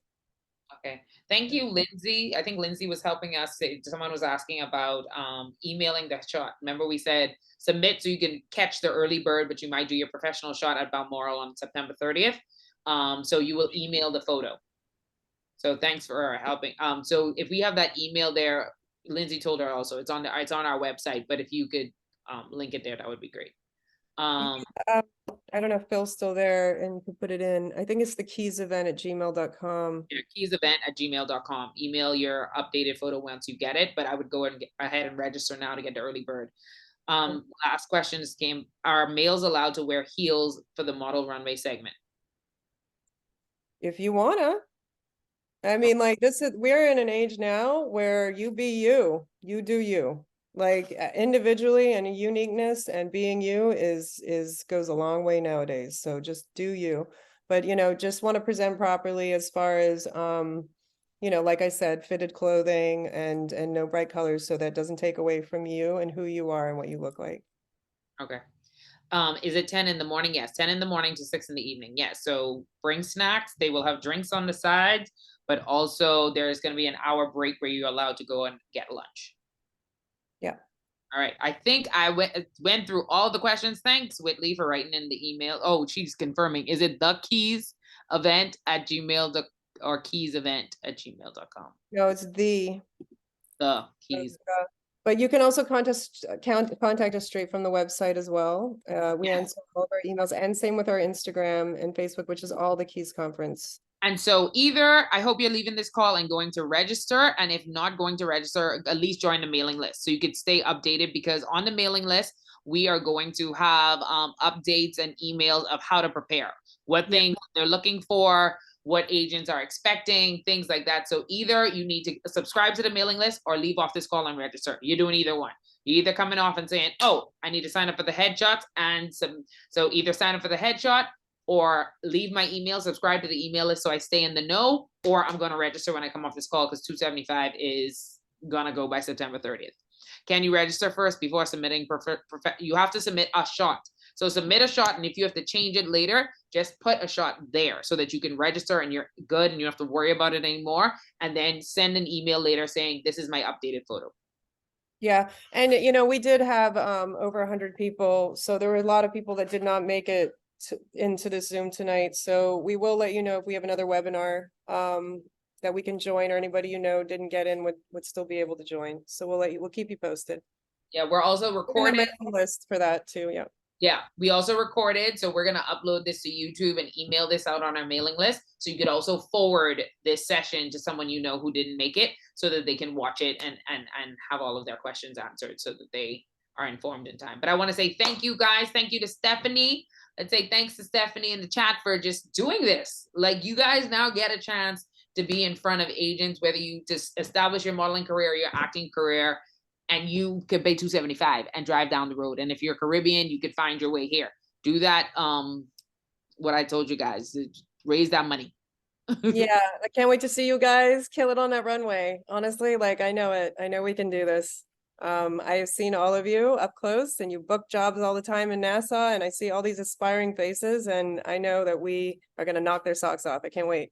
Okay, thank you, Lindsay. I think Lindsay was helping us. Someone was asking about emailing the shot. Remember we said submit so you can catch the early bird, but you might do your professional shot at Balmoral on September 30th. So you will email the photo. So thanks for helping. So if we have that email there, Lindsay told her also it's on our website, but if you could link it there, that would be great. I don't know if Phil's still there and could put it in. I think it's the keysevent@gmail.com. Yeah, keysevent@gmail.com. Email your updated photo once you get it, but I would go and get ahead and register now to get the early bird. Last questions came. Are males allowed to wear heels for the model runway segment? If you wanna. I mean, like we're in an age now where you be you do you. Like individually and uniqueness and being you goes a long way nowadays. So just do you, but just want to present properly as far as like I said, fitted clothing and no bright colors, so that doesn't take away from you and who you are and what you look like. Okay. Is it 10 in the morning? Yes, 10 in the morning to 6 in the evening. Yes. So bring snacks. They will have drinks on the sides, but also there's going to be an hour break where you're allowed to go and get lunch. Yeah. All right. I think I went through all the questions. Thanks, Whitley, for writing in the email. Oh, she's confirming. Is it the Keys event at gmail or Keys event at gmail.com? No, it's the Keys. But you can also contact us straight from the website as well. We answer all of our emails, and same with our Instagram and Facebook, which is all the Keys Conference. And so either I hope you're leaving this call and going to register, and if not going to register, at least join the mailing list so you could stay updated, because on the mailing list, we are going to have updates and emails of how to prepare, what things they're looking for, what agents are expecting, things like that. So either you need to subscribe to the mailing list or leave off this call and register. You're doing either one. You're either coming off and saying, oh, I need to sign up for the headshots, and so either sign up for the headshot or leave my email, subscribe to the email list so I stay in the know, or I'm going to register when I come off this call, because $275 is going to go by September 30th. Can you register first before submitting? You have to submit a shot. So submit a shot, and if you have to change it later, just put a shot there so that you can register and you're good and you don't have to worry about it anymore. And then send an email later saying, this is my updated photo. Yeah. And, we did have over 100 people. So there were a lot of people that did not make it into the Zoom tonight. So we will let you know if we have another webinar. that we can join, or anybody you know didn't get in would still be able to join. So we'll keep you posted. Yeah, we're also We're gonna recording. make a list for that too. Yeah. Yeah, we also recorded, so we're gonna upload this to YouTube and email this out on our mailing list. So you could also forward this session to someone you know who didn't make it, so that they can watch it and have all of their questions answered, so that they are informed in time. But I want to say thank you guys. Thank you to Stephanie. Let's say thanks to Stephanie in the chat for just doing this. Like, you guys now get a chance to be in front of agents, whether you just establish your modeling career or your acting career, and you could pay $275 and drive down the road. And if you're Caribbean, you could find your way here. Do that. What I told you guys, raise that money. Yeah, I can't wait to see you guys kill it on that runway. Honestly, like, I know it. I know we can do this. I have seen all of you up close, and you book jobs all the time in NASA, and I see all these aspiring faces, and I know that we are going to knock their socks off. I can't wait.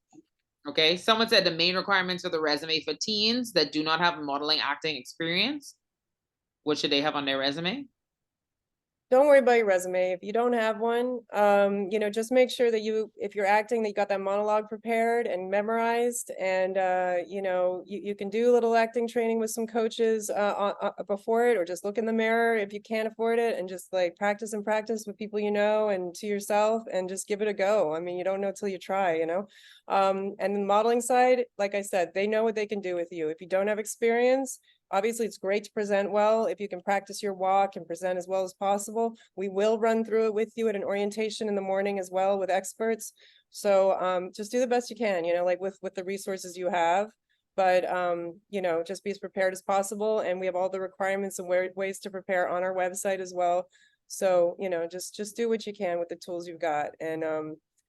Okay, someone said the main requirements for the resume for teens that do not have modeling acting experience. What should they have on their resume? Don't worry about your resume. If you don't have one, you know, just make sure that if you're acting, that you got that monologue prepared and memorized, and you know, you can do a little acting training with some coaches before it, or just look in the mirror if you can't afford it, and just like practice and practice with people you know and to yourself, and just give it a go. I mean, you don't know till you try, you know. And the modeling side, like I said, they know what they can do with you. If you don't have experience, obviously, it's great to present well. If you can practice your walk and present as well as possible, we will run through it with you at an orientation in the morning as well with experts. So just do the best you can, you know, like with the resources you have. But, you know, just be as prepared as possible. And we have all the requirements and ways to prepare on our website as well. So, you know, just do what you can with the tools you've got.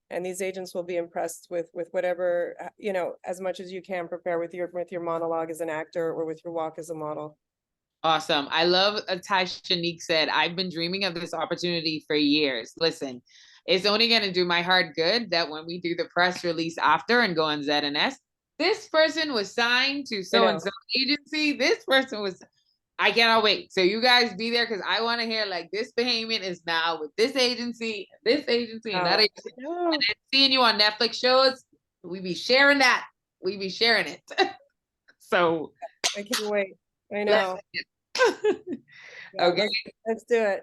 And these agents will be impressed with whatever, you know, as much as you can prepare with your monologue as an actor or with your walk as a model. Awesome. I love, Tash Shanique said, I've been dreaming of this opportunity for years. Listen, it's only going to do my heart good that when we do the press release after and go on ZNS, this person was signed to so-and-so agency. This person was, I cannot wait. So you guys be there, because I want to hear, like, this behemoth is now with this agency, and that agency. And then seeing you on Netflix shows, we be sharing that. We be sharing it. So I can't wait. I know. Okay. Let's do it.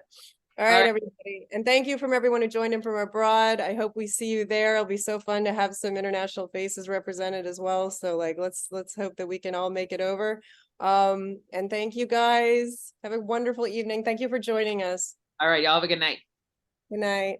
All right, everybody. And thank you from everyone who joined in from abroad. I hope we see you there. It'll be so fun to have some international faces represented as well. So like, let's hope that we can all make it over. And thank you guys. Have a wonderful evening. Thank you for joining us. All right, y'all have a good night. Good night.